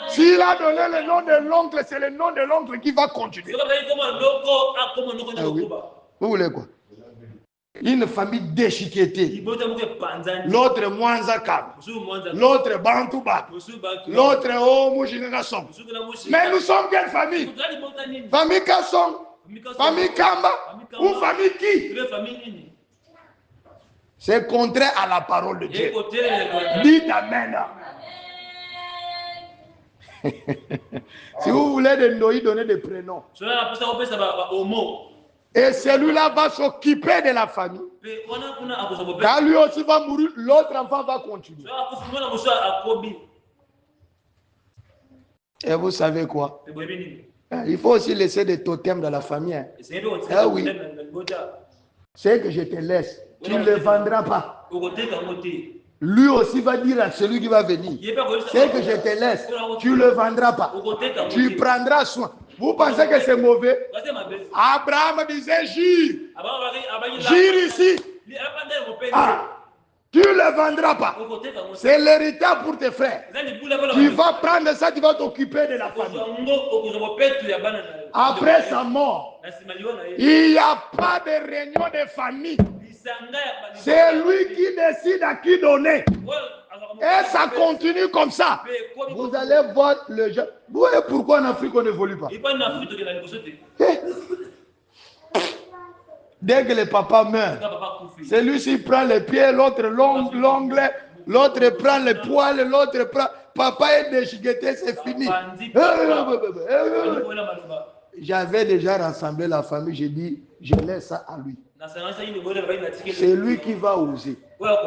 S'il a donné le nom de l'oncle, c'est le nom de l'oncle qui va continuer. Ah oui. Vous voulez quoi? Une famille déchiquetée. L'autre Mwanzakab. L'autre Bantouba. L'autre Omujinagason. Mais nous sommes quelle famille? Famille Kasson. Famille Kamba ou famille qui? C'est contraire à la parole de Dieu. Dites Amen. Si vous voulez de Noï, donnez des prénoms. Et celui-là va s'occuper de la famille. Quand lui aussi va mourir, l'autre enfant va continuer. Et vous savez quoi? Il faut aussi laisser des totems dans la famille. Hein. Ah oui. C'est que je te laisse. Tu ne le vendras pas. Lui aussi va dire à celui qui va venir. C'est que je te laisse. Tu ne le vendras pas. Tu prendras soin. Vous pensez que c'est mauvais? Abraham disait jure. Jure ici. Ah. Tu ne le vendras pas. C'est l'héritage pour tes frères. Tu vas prendre ça, tu vas t'occuper de la famille. Après sa mort, il n'y a pas de réunion de famille. C'est lui qui décide à qui donner. Et ça continue comme ça. Vous allez voir le jeu. Vous voyez pourquoi en Afrique on n'évolue pas? Dès que le papa meurt, celui-ci prend les pieds, l'autre l'ongle, l'autre prend le poil, l'autre prend... Papa est déchiqueté, c'est fini. J'avais déjà rassemblé la famille, j'ai dit, je laisse ça à lui. C'est lui qui va oser.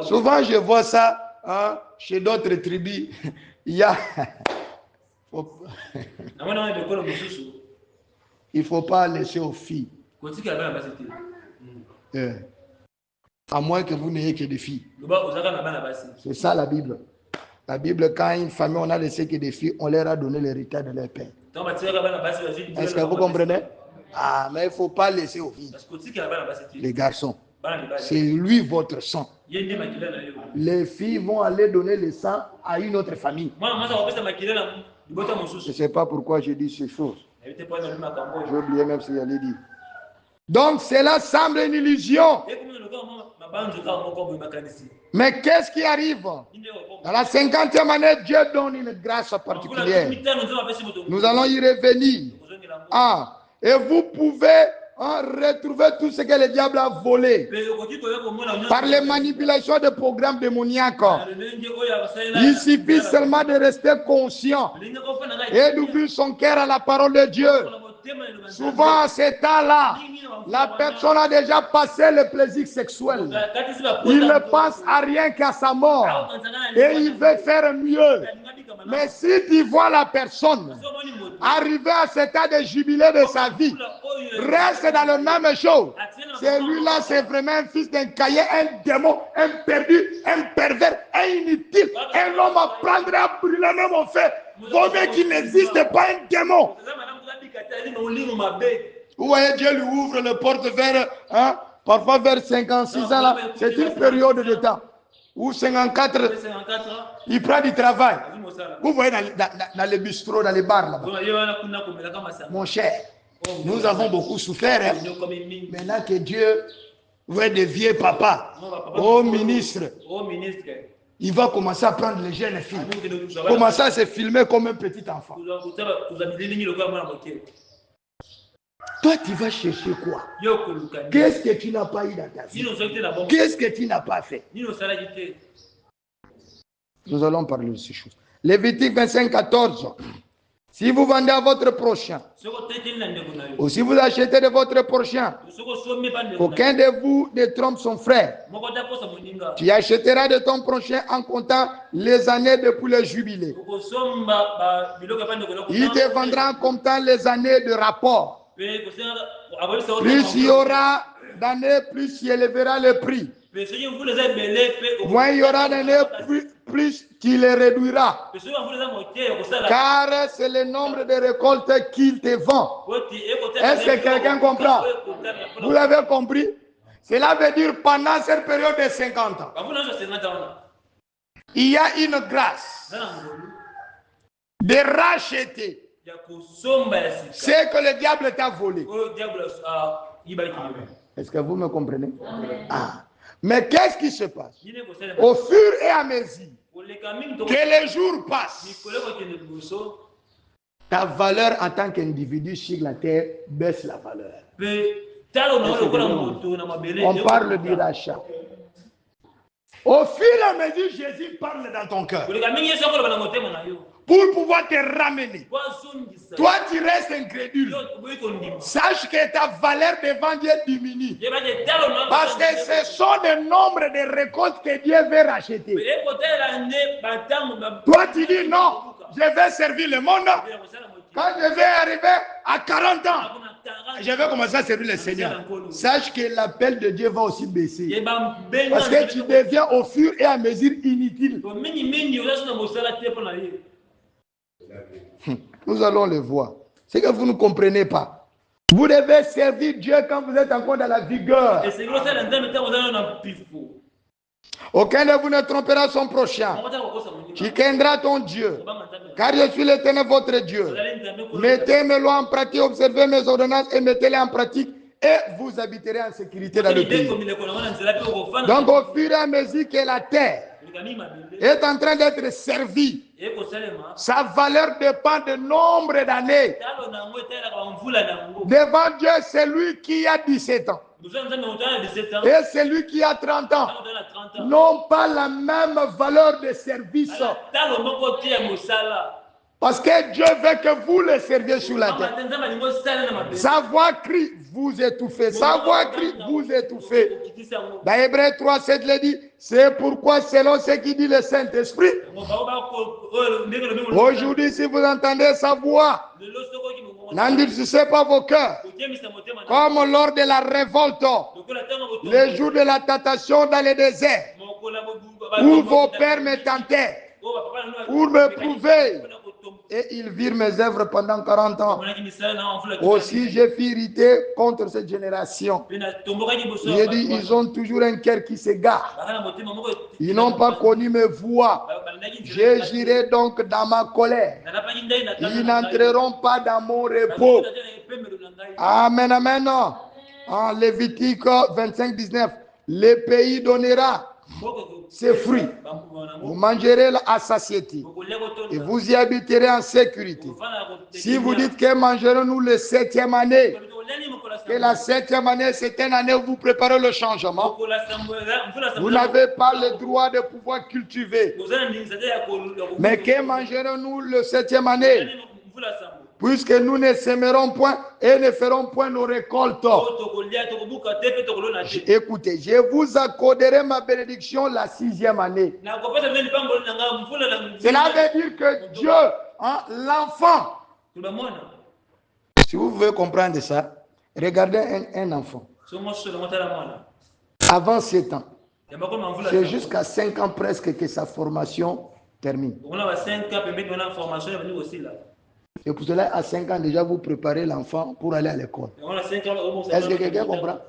Souvent, je vois ça hein, chez d'autres tribus. Il y a... Il ne faut pas laisser aux filles. À moins que vous n'ayez que des filles. C'est ça la Bible. La Bible, quand une famille, on a laissé que des filles, on leur a donné l'héritage de leur père. Est-ce que vous comprenez? Ah, mais il ne faut pas laisser aux filles. Les garçons. C'est lui votre sang. Les filles vont aller donner le sang à une autre famille. Je ne sais pas pourquoi je dis ces choses. J'ai oublié même si j'allais dire. Donc cela semble une illusion. Mais qu'est-ce qui arrive? Dans la 50e année, Dieu donne une grâce particulière. Nous allons y revenir. Ah, et vous pouvez retrouver tout ce que le diable a volé par les manipulations de programmes démoniaques. Il suffit seulement de rester conscient et d'ouvrir son cœur à la parole de Dieu. Souvent, à cet temps-là, la personne a déjà passé le plaisir sexuel. Il ne pense à rien qu'à sa mort. Et il veut faire mieux. Mais si tu vois la personne arriver à cet état de jubilé de sa vie, reste dans le même chose. Celui-là, c'est vraiment un fils d'un cahier, un démon, un perdu, un pervers, un inutile, un homme à prendre et à brûler même au feu. Comme qu'il n'existe pas un démon. Vous voyez, Dieu lui ouvre les portes vers, parfois vers 56 ans, là, c'est une période de temps. Ou 54, il prend du travail. Vous voyez dans les bistrots, dans les bars là-bas. Mon cher, nous avons beaucoup souffert. Hein. Maintenant que Dieu veut des vieux papas, au ministre, il va commencer à prendre les jeunes filles. Commencer à se filmer comme un petit enfant. Toi, tu vas chercher quoi? Qu'est-ce que tu n'as pas eu dans ta vie? Qu'est-ce que tu n'as pas fait? Nous allons parler de ces choses. Lévitique 25, 14. Si vous vendez à votre prochain, ou si vous achetez de votre prochain, aucun de vous ne trompe son frère. Tu achèteras de ton prochain en comptant les années depuis le jubilé. Il te vendra en comptant les années de rapport. Plus il y aura d'années, plus il élèvera le prix. Moins il y aura d'années, plus tu les réduiras. Car c'est le nombre de récoltes qu'il te vend. Est-ce que quelqu'un comprend? Vous l'avez compris? Cela veut dire pendant cette période de 50 ans, il y a une grâce de racheter ce que le diable t'a volé. Est-ce que vous me comprenez? Ah. Mais qu'est-ce qui se passe? Au fur et à mesure que les jours passent, ta valeur en tant qu'individu sur la terre baisse la valeur. On parle du rachat. Au fur et à mesure, Jésus parle dans ton cœur. Pour pouvoir te ramener. Toi, tu restes incrédule. Sache que ta valeur devant Dieu diminue. Parce que ce sont des nombres de récoltes que Dieu veut racheter. Toi, tu dis non. je vais servir le monde. Quand je vais arriver à 40 ans, je vais commencer à servir le Seigneur. Sache que l'appel de Dieu va aussi baisser. Parce que tu deviens au fur et à mesure inutile. Nous allons le voir. C'est que vous ne comprenez pas. Vous devez servir Dieu quand vous êtes encore dans la vigueur. Aucun de vous ne trompera son prochain. Tu craindras ton Dieu. Car je suis l'Éternel votre Dieu. Mettez mes lois en pratique, observez mes ordonnances et mettez-les en pratique. Et vous habiterez en sécurité dans le pays. Donc au fur et à mesure que la terre est en train d'être servie, sa valeur dépend du nombre d'années. Devant Dieu, c'est lui qui a 17 ans. Et celui qui a 30 ans n'ont pas la même valeur de service. Parce que Dieu veut que vous le serviez sur la terre. Sa voix crie, vous étouffez. Sa voix crie, vous étouffez. Dans Hébreux 3, 7 le dit, c'est pourquoi selon ce qui dit le Saint-Esprit, aujourd'hui si vous entendez sa voix, n'endurcissez pas vos cœurs, comme lors de la révolte, le jour de la tentation dans le désert, où vos pères me tentaient, pour me prouver. Et ils virent mes œuvres pendant 40 ans. Aussi, j'ai fait irriter contre cette génération. J'ai dit, ils ont toujours un cœur qui s'égare. Ils n'ont pas connu mes voies. J'irai donc dans ma colère. Ils n'entreront pas dans mon repos. Amen, amen. En Lévitique 25, 19, le pays donnera ses fruits. Vous mangerez à satiété et vous y habiterez en sécurité. Si vous dites que mangerons-nous le 7e année, que la 7e année c'est une année où vous préparez le changement, vous n'avez pas le droit de pouvoir cultiver. Mais que mangerons-nous le 7e année? Puisque nous ne sèmerons point et ne ferons point nos récoltes. Écoutez, je vous accorderai ma bénédiction la 6e année. Cela veut dire que Dieu, l'enfant, si vous pouvez comprendre ça, regardez un enfant. Avant 7 ans, c'est jusqu'à 5 ans presque que sa formation termine. Et pour cela, à 5 ans, déjà, vous préparez l'enfant pour aller à l'école. Est-ce que quelqu'un comprend?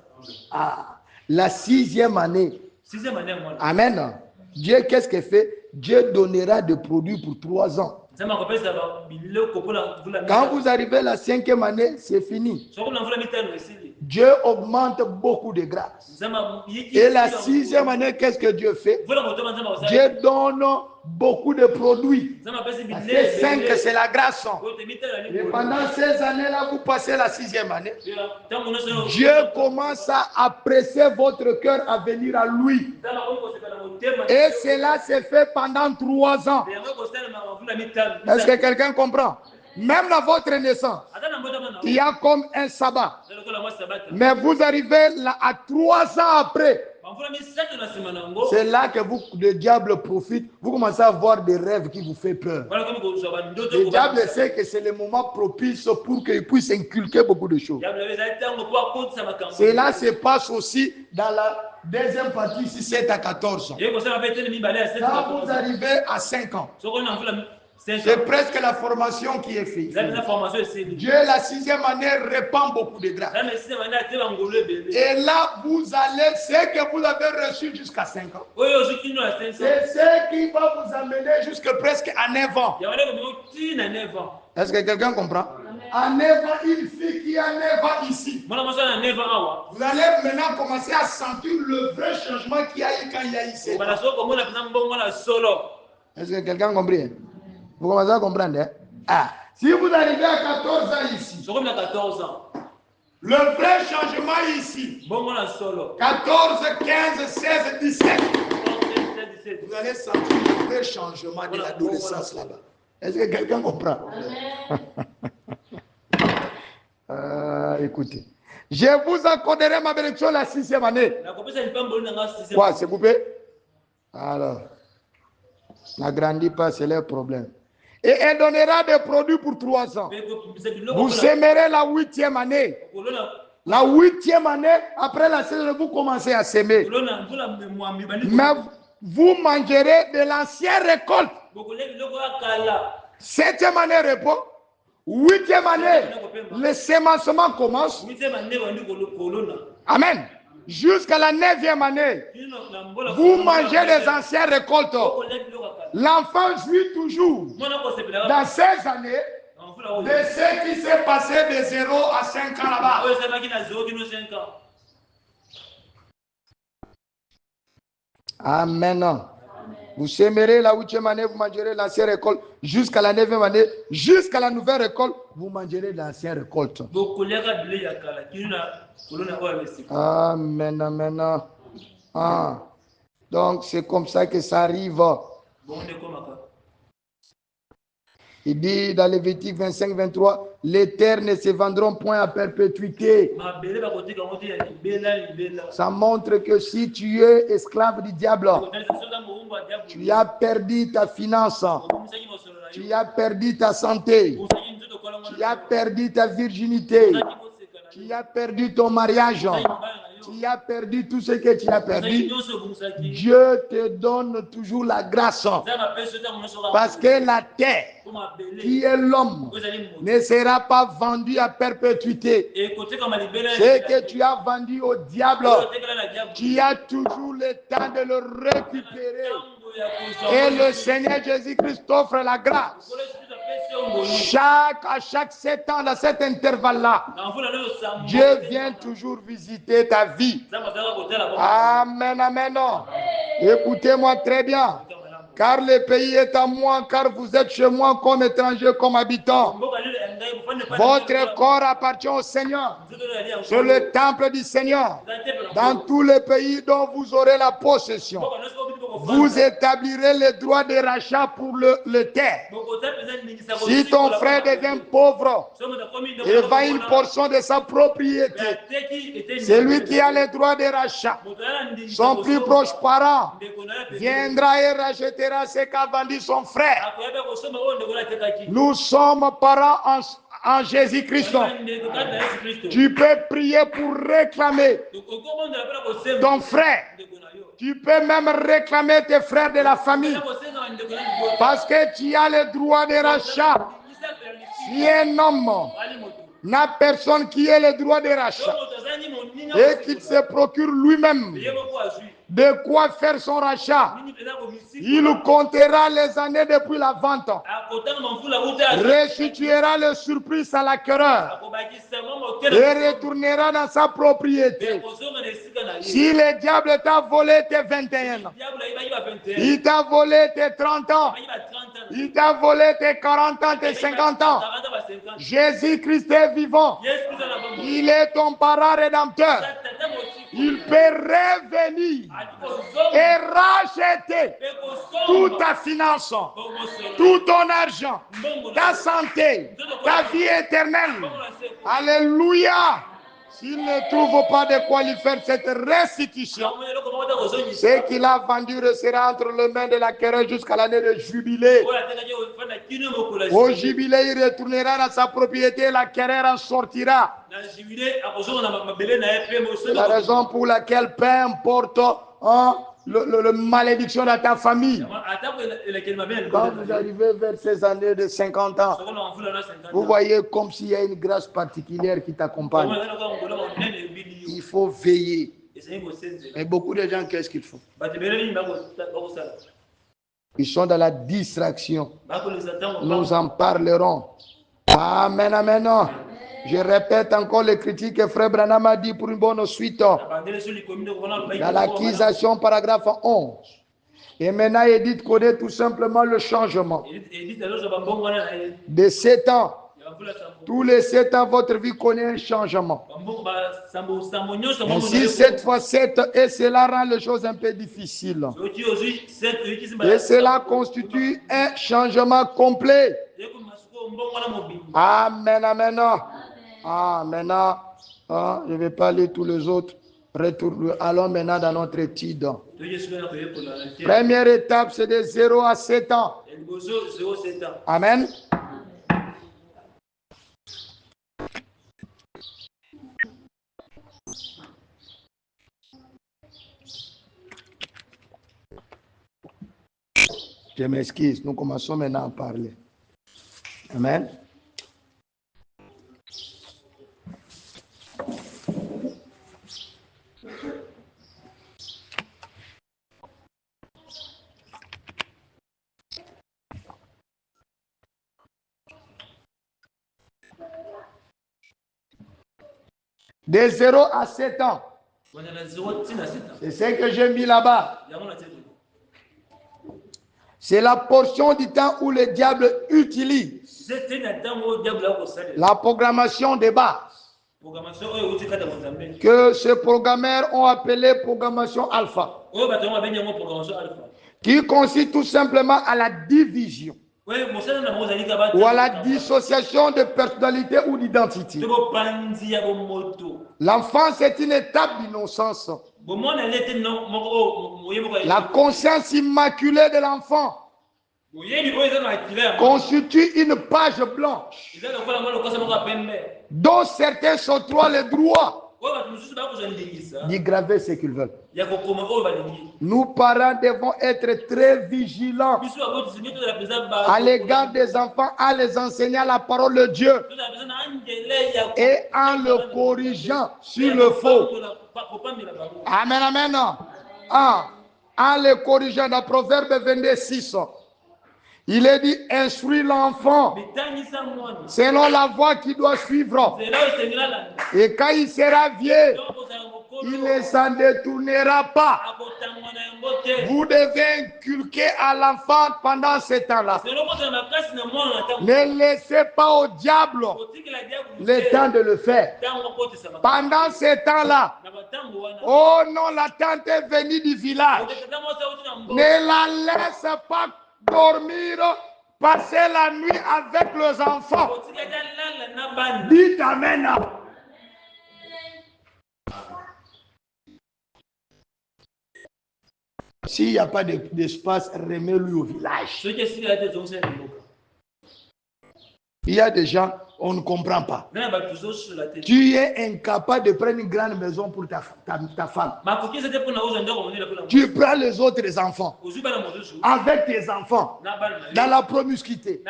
La 6e année. Amen. Dieu, qu'est-ce qu'il fait? Dieu donnera des produits pour 3 ans. Quand vous arrivez à la 5e année, c'est fini. Dieu augmente beaucoup de grâce. Et la 6e année, qu'est-ce que Dieu fait? Dieu donne beaucoup de produits. Parce que 5, c'est la grâce. Et pendant ces années-là, vous passez la 6e année. Dieu commence à apprécier votre cœur à venir à lui. Et cela s'est fait pendant 3 ans. Est-ce que quelqu'un comprend? Même dans votre naissance, il y a comme un sabbat. Mais vous arrivez là à 3 ans après. C'est là que le diable profite. Vous commencez à avoir des rêves qui vous font peur. Le diable sait que c'est le moment propice pour qu'il puisse inculquer beaucoup de choses. Cela se passe aussi dans la deuxième partie, 7 à 14 ans. Quand vous arrivez à 5 ans, c'est presque la formation qui est faite. Dieu, la 6e année, répand beaucoup de grâce. Et là, vous allez, ce que vous avez reçu jusqu'à 5 ans, c'est ce qui va vous amener jusqu'à presque à 9 ans. Est-ce que quelqu'un comprend? À 9 ans, une fille qui a 9 ans ici. Vous allez maintenant commencer à sentir le vrai changement qu'il y a eu quand il y a eu 7 ans. Est-ce que quelqu'un comprend? Vous commencez à comprendre, hein? Si vous arrivez à 14 ans ici, le vrai changement ici, 14, 15, 16, 17, vous allez sentir le vrai changement de l'adolescence là-bas. Est-ce que quelqu'un comprend? Écoutez, je vous accorderai ma bénédiction la 6e année. Quoi, c'est coupé? Alors, n'agrandis pas, c'est leur problème. Et elle donnera des produits pour 3 ans. Vous sèmerez la 8e année. La 8e année, après la saison, vous commencez à s'aimer. Mais vous mangerez de l'ancienne récolte. 7e année, repos. 8e année, le sémencement commence. Amen. Jusqu'à la 9e année, vous mangez des anciennes récoltes. L'enfant jouit toujours dans ces années de ce qui s'est passé de 0 à 5 ans là-bas. Amen. Vous sèmerez la 8e année, vous mangerez l'ancienne récolte. Jusqu'à la 9e année, jusqu'à la nouvelle récolte, vous mangerez l'ancienne récolte. Amen, amen. Ah. Donc, c'est comme ça que ça arrive. Il dit dans Lévitique 25-23, les terres ne se vendront point à perpétuité. Ça montre que si tu es esclave du diable, tu as perdu ta finance, tu as perdu ta santé, tu as perdu ta virginité, tu as perdu ton mariage, tu as perdu tout ce que tu as perdu. Dieu te donne toujours la grâce. Parce que la terre, qui est l'homme, ne sera pas vendue à perpétuité. Ce que tu as vendu au diable, tu as toujours le temps de le récupérer. Et le Seigneur Jésus-Christ t'offre la grâce. À chaque 7 ans, dans cet intervalle-là, Dieu vient toujours visiter ta vie. Amen, amen. Écoutez-moi très bien. Car le pays est à moi, car vous êtes chez moi comme étranger, comme habitant. Votre corps appartient au Seigneur. C'est le temple du Seigneur. Dans tous les pays dont vous aurez la possession, vous établirez le droit de rachat pour le terre. Si ton frère devient pauvre et vend une portion de sa propriété, c'est lui qui a le droit de rachat. Son plus proche parent viendra et rachètera ce qu'a vendu son frère. Nous sommes parents en Jésus-Christ. Tu peux prier pour réclamer ton frère. Tu peux même réclamer tes frères de la famille. Parce que tu as le droit de rachat. Si un homme n'a personne qui ait le droit de rachat et qu'il se procure lui-même de quoi faire son rachat, il comptera les années depuis la vente, restituera le surplus à l'acquéreur et retournera dans sa propriété. Si le diable t'a volé tes 21 ans, il t'a volé tes 30 ans, il t'a volé tes 40 ans, tes 50 ans, Jésus-Christ est vivant. Il est ton parent rédempteur. Il peut revenir et racheter toute ta finance, tout ton argent, ta santé, ta vie éternelle. Alléluia. S'il ne trouve pas de quoi lui faire cette restitution, ce qu'il a vendu restera entre les mains de l'acquéreur jusqu'à l'année de jubilé. Au jubilé, il retournera dans sa propriété, l'acquéreur en sortira. C'est la raison pour laquelle, peu importe la malédiction dans ta famille, quand vous arrivez vers ces années de 50 ans, vous voyez comme s'il y a une grâce particulière qui t'accompagne. Il faut veiller. Et beaucoup de gens, qu'est-ce qu'ils font? Ils sont dans la distraction. Nous en parlerons. Amen, amen. Je répète encore les critiques que Frère Branham a dit pour une bonne suite. Dans l'accusation, paragraphe 11. Et maintenant, Edith connaît tout simplement le changement. De 7 ans. Tous les 7 ans, votre vie connaît un changement. Ainsi, 7 fois 7, et cela rend les choses un peu difficiles. Et cela constitue un changement complet. Amen, amen. Ah, maintenant, je ne vais pas lire tous les autres. Allons maintenant dans notre étude. Première étape, c'est de 0 à 7 ans. Amen. Je m'excuse, nous commençons maintenant à parler. Amen. De 0 à 7 ans. C'est ce que j'ai mis là-bas. C'est la portion du temps où le diable utilise la programmation de base que ces programmeurs ont appelé programmation alpha, qui consiste tout simplement à la division ou à la dissociation de personnalité ou d'identité. L'enfance est une étape d'innocence. La conscience immaculée de l'enfant constitue une page blanche dont certains s'octroient le droit d'y graver ce qu'ils veulent. Nous, parents, devons être très vigilants à l'égard des enfants, à les enseigner la parole de Dieu et en le corrigeant sur le faux. Amen, amen. En le corrigeant dans Proverbe 22:6. Il est dit, instruis l'enfant selon la voie qu'il doit suivre. Et quand il sera vieux, il ne s'en détournera pas. Vous devez inculquer à l'enfant pendant ce temps-là. Ne laissez pas au diable le temps de le faire. Pendant ce temps-là, oh non, la tante est venue du village. Ne la laisse pas dormir, passer la nuit avec les enfants. Dites amen. S'il n'y a pas d'espace, remets-lui au village. Il y a des gens, on ne comprend pas. Tu es incapable de prendre une grande maison pour ta femme. Tu prends les autres enfants avec tes enfants dans la promiscuité.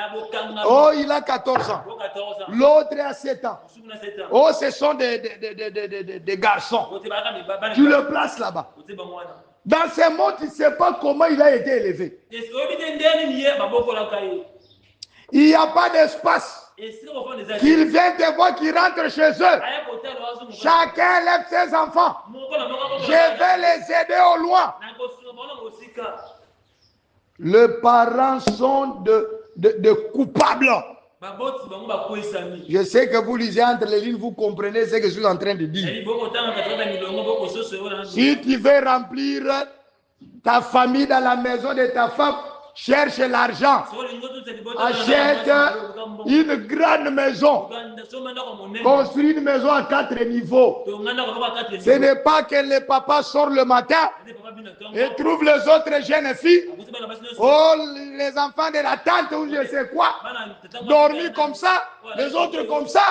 Oh, il a 14 ans. L'autre a 7 ans. Oh, ce sont des garçons. Tu le places là-bas. Dans ce monde, tu ne sais pas comment il a été élevé. Il n'y a pas d'espace. Qu'ils viennent te voir, qu'ils rentrent chez eux. Chacun lève ses enfants. Je vais les aider au loin. Les parents sont de coupables. Je sais que vous lisez entre les lignes, vous comprenez ce que je suis en train de dire. Si tu veux remplir ta famille dans la maison de ta femme, cherche l'argent. Achète une grande maison. Construis une maison à 4 niveaux. Ce n'est pas que le papa sort le matin et trouve les autres jeunes filles. Oh, les enfants de la tante ou je sais quoi. Dormir comme ça, les autres comme ça.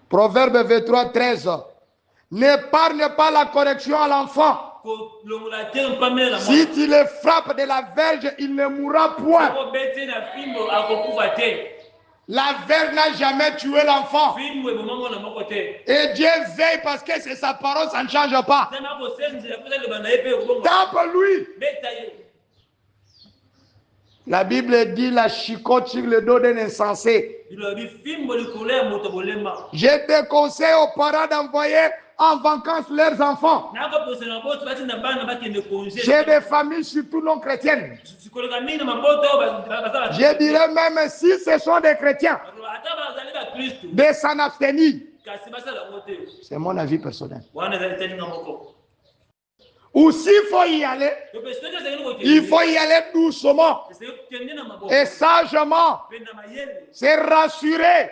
Proverbe 23:13. N'épargne pas la correction à l'enfant. Si tu le frappes de la verge, il ne mourra point. La verge n'a jamais tué l'enfant. Et Dieu veille parce que c'est sa parole, ça ne change pas. Tape-lui. La Bible dit la chicote sur le dos d'un insensé. Je te conseille aux parents d'envoyer en vacances leurs enfants. J'ai des familles surtout non chrétiennes. Je dirais même si ce sont des chrétiens, de s'en abstenir. C'est mon avis personnel. Ou s'il faut y aller, il faut y aller doucement et sagement. C'est rassurer.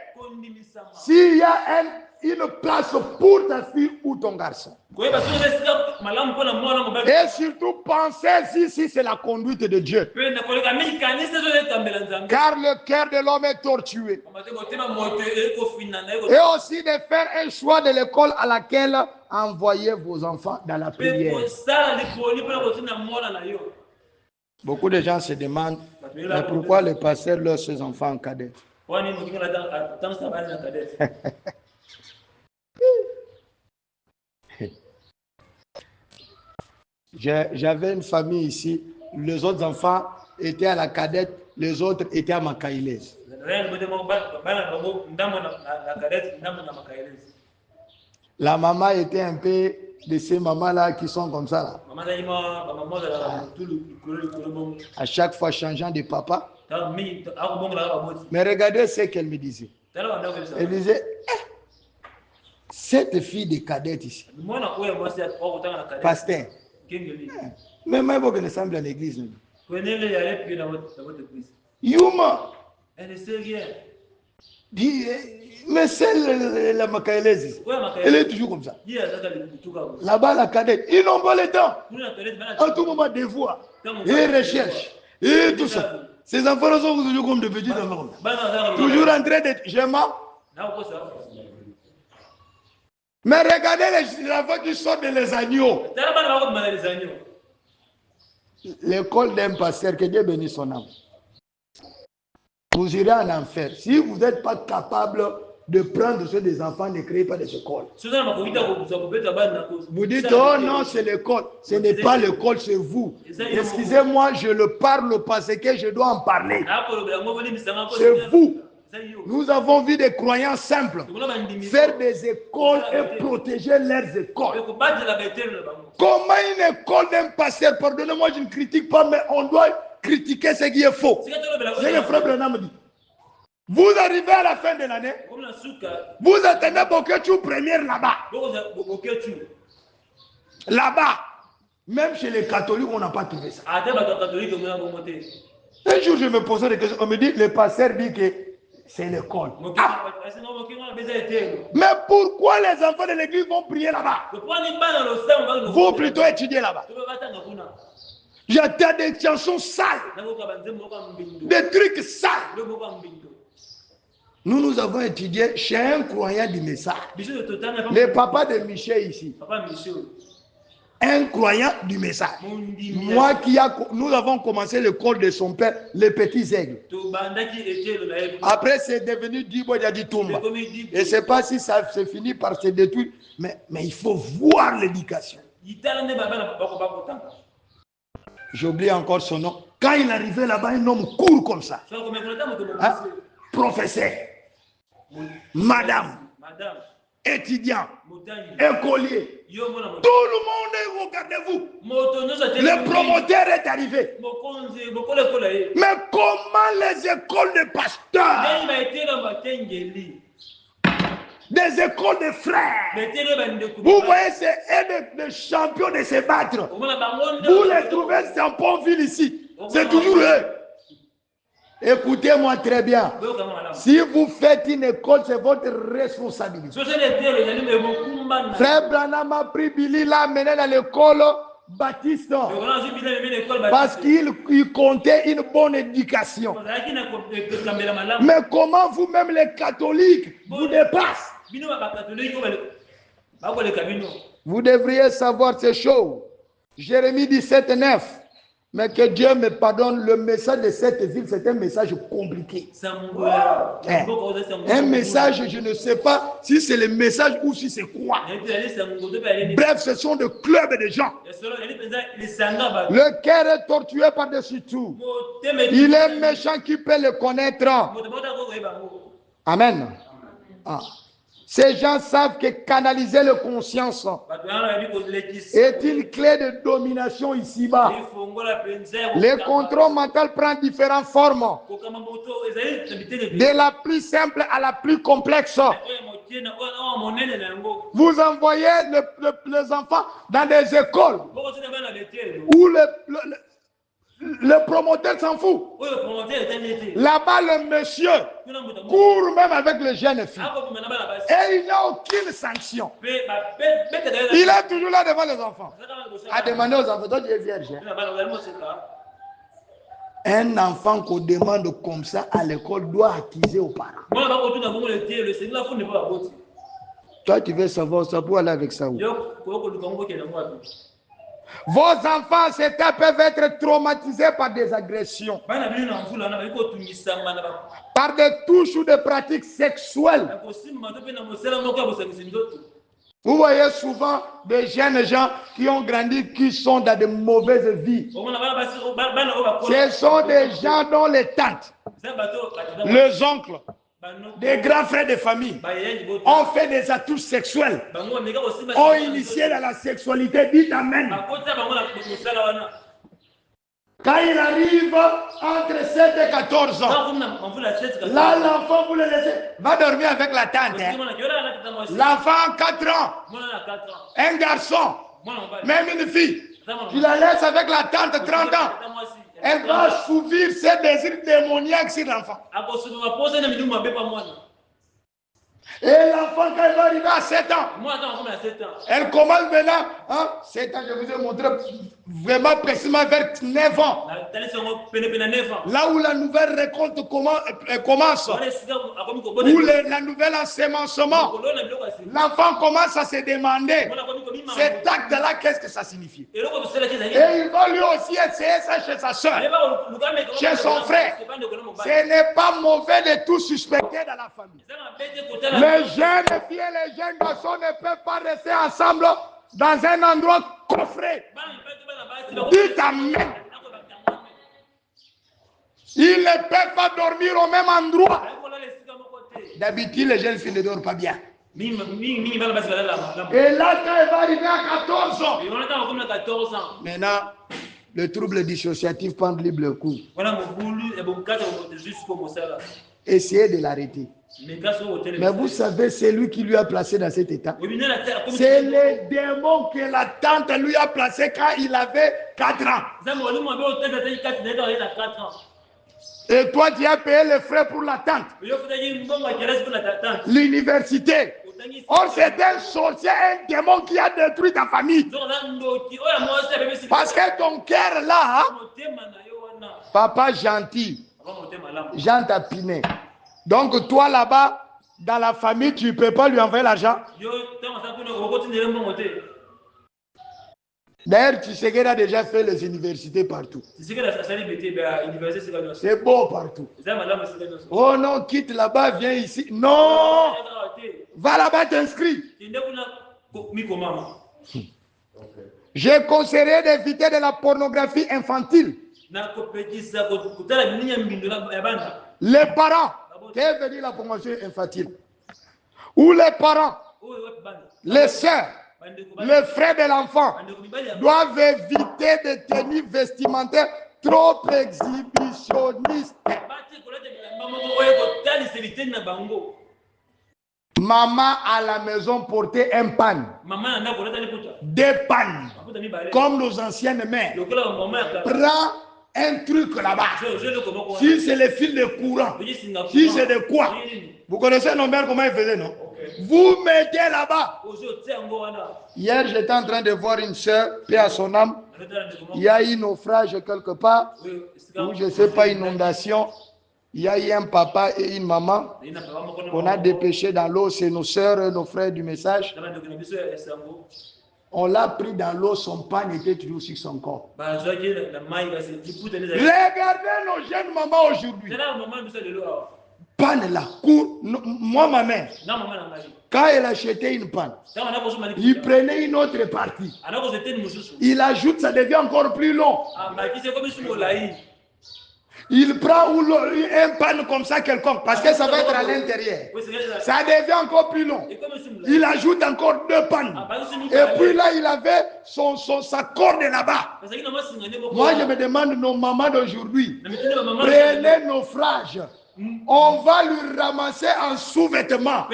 S'il y a un une place pour ta fille ou ton garçon. Et surtout, pensez si c'est la conduite de Dieu. Car le cœur de l'homme est tortueux. Et aussi de faire un choix de l'école à laquelle envoyez vos enfants dans la prière. Beaucoup de gens se demandent, mais pourquoi le pasteur laisse ses enfants en cadet? J'avais une famille ici, les autres enfants étaient à la cadette, les autres étaient à Makaïlès. La maman était un peu de ces mamans-là qui sont comme ça. Là. À chaque fois changeant de papa. Mais regardez ce qu'elle me disait. Elle disait, cette fille de cadette ici, pasteur, mais moi, je ne semble à l'église. Yuma, mais c'est la Makaïlès. Elle est toujours comme ça. Là-bas, la cadette, ils n'ont pas le temps. En tout moment, des voix, et recherche, et tout ça. Ces enfants sont toujours comme de petits enfants. Toujours en train d'être, je mens. Mais regardez les enfants qui sortent les agneaux. L'école d'un pasteur, que Dieu bénisse son âme. Vous irez en enfer. Si vous n'êtes pas capable de prendre soin des enfants, ne créez pas des écoles. Vous dites, oh non, c'est l'école. Ce n'est pas l'école, c'est vous. Excusez-moi, je le parle parce que je dois en parler. C'est vous. Nous avons vu des croyants simples faire des écoles et protéger leurs écoles. Comment une école d'un pasteur, pardonnez-moi, je ne critique pas, mais on doit critiquer ce qui est faux. C'est le frère Branham dit. Vous arrivez à la fin de l'année, vous attendez Boketu première là-bas. Là-bas, même chez les catholiques, on n'a pas trouvé ça. Un jour, je me posais des questions. On me dit, le pasteur dit que c'est l'école. Ah. Mais pourquoi les enfants de l'église vont prier là-bas? Vous plutôt étudier là-bas. J'entends des chansons sales, des trucs sales. Nous avons étudié chez un croyant du message. Le papa de Michel ici. Un croyant du message. Moi nous avons commencé l'école de son père, les petits aigles. Après, c'est devenu Dibo Yaditumba. Et je ne sais pas si ça s'est fini par se détruire, mais il faut voir l'éducation. J'oublie encore son nom. Quand il arrivait là-bas, un homme court comme ça. Hein? Professeur, madame, étudiant, écolier. Tout le monde est, regardez-vous. Le promoteur est arrivé. Mais comment les écoles de pasteurs, des écoles de frères, vous voyez, c'est des champions de se battre. Vous les trouvez dans Pontville ici. C'est toujours eux. Écoutez-moi très bien. Si vous faites une école, c'est votre responsabilité. Frère Branham a pris Billy, l'a amené dans l'école baptiste. Parce qu'il comptait une bonne éducation. Mais comment vous-même les catholiques vous dépassent? Vous devriez savoir ces choses. Jérémie 17, 9. Mais que Dieu me pardonne, le message de cette ville, c'est un message compliqué. Un message, je ne sais pas si c'est le message ou si c'est quoi. Bref, ce sont des clubs de gens. Le cœur est tortué par-dessus tout. Il est méchant, qui peut le connaître. Amen. Ah. Ces gens savent que canaliser la conscience est une clé de domination ici-bas. Le contrôle mental prend différentes formes, de la plus simple à la plus complexe. Vous envoyez les enfants dans des écoles où Le promoteur s'en fout. Là-bas, le monsieur court même avec le jeune fille. Et il n'a aucune sanction. Il est toujours là devant les enfants. À demander aux enfants, toi tu es vierge. Un enfant qu'on demande comme ça à l'école doit accuser aux parents. Toi, tu veux savoir ça pour aller avec ça où? Vos enfants, certains peuvent être traumatisés par des agressions, par des touches ou des pratiques sexuelles. Vous voyez souvent des jeunes gens qui ont grandi, qui sont dans de mauvaises vies. Ce sont des gens dont les tantes, les oncles, des grands frères de famille ont fait des atouts sexuels, ont initié dans la sexualité. Dites amen. Quand il arrive entre 7 et 14 ans, là l'enfant, vous le laissez, va dormir avec la tante. L'enfant a 4 ans, un garçon, même une fille, tu la laisses avec la tante 30 ans. Elle va assouvir ses désirs démoniaques sur l'enfant. Et l'enfant, quand il va arriver à 7 ans, elle commence maintenant, 7 ans, je vous ai montré vraiment précisément vers 9 ans. Là où la nouvelle récolte commence, où la nouvelle ensemencement, l'enfant commence à se demander, cet acte-là, qu'est-ce que ça signifie? Et il va lui aussi essayer ça chez sa soeur, chez son frère. Ce n'est pas mauvais de tout suspecter dans la famille. Les jeunes filles et les jeunes garçons ne peuvent pas rester ensemble dans un endroit coffré. Dites amen. Ils ne peuvent pas dormir au même endroit. D'habitude, les jeunes filles ne dorment pas bien. Et là, quand elle va arriver à 14 ans, maintenant, le trouble dissociatif prend le coup. Essayez de l'arrêter. Mais vous savez, c'est lui qui lui a placé dans cet état. C'est les démons que la tante lui a placé quand il avait 4 ans. Et toi, tu as payé les frais pour la tante. L'université. Or, c'est un sorcier, un démon qui a détruit ta famille. Parce que ton cœur là, papa gentil, Jean Tapinet. Donc, toi là-bas, dans la famille, tu ne peux pas lui envoyer l'argent. D'ailleurs, tu sais qu'elle a déjà fait les universités partout. C'est beau partout. Oh non, quitte là-bas, viens ici. Non! Va là-bas t'inscris. J'ai conseillé d'éviter de la pornographie infantile. Les parents, qu'est-ce que veut dire la pornographie infantile? Ou les parents, les sœurs, les frères de l'enfant doivent éviter des tenues vestimentaires trop exhibitionnistes. Maman à la maison portait un pan, des pannes, comme nos anciennes mères. Prends un truc là-bas. Si c'est le fil de courant, si c'est de quoi, vous connaissez nos mères comment ils faisaient, non? Vous mettez là-bas. Hier, j'étais en train de voir une soeur, paix à son âme. Il y a eu un naufrage quelque part, ou je ne sais pas, inondation. Il y a eu un papa et une maman. On a dépêché dans l'eau, c'est nos soeurs, nos frères du message. On l'a pris dans l'eau, son pan était toujours sur son corps. Regardez nos jeunes mamans aujourd'hui. Panne là, moi ma mère, quand elle achetait une panne, il prenait une autre partie. Il ajoute, ça devient encore plus long. Il prend un panne comme ça quelconque, parce que ça va être à l'intérieur. Ça devient encore plus long. Il ajoute encore 2 pannes. Et puis là, il avait sa corde là-bas. Moi, je me demande, nos mamans d'aujourd'hui, prenez nos frages. On va lui ramasser en sous-vêtements.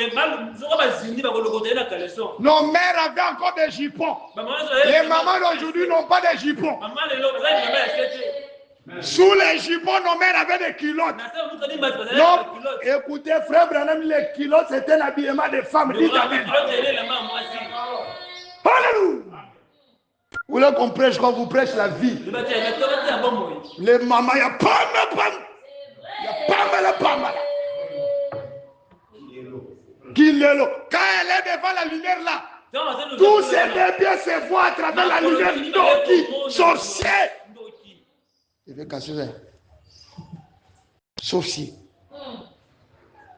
Nos mères avaient encore des jupons. Les mamans d'aujourd'hui n'ont pas de jupons. Sous les jupons, nos mères avaient des culottes. Non, écoutez, frère Branham, les culottes, c'était un habillement des femmes. Dites amen. Alléluia. Vous voulez qu'on prêche quand vous prêchez la vie. Les mamans, il y a pas mal. Il y a pas mal. Quand elle est devant la lumière là, tous ces bébés se voient à travers la lumière. Doki, sorcier. Je vais casser ça.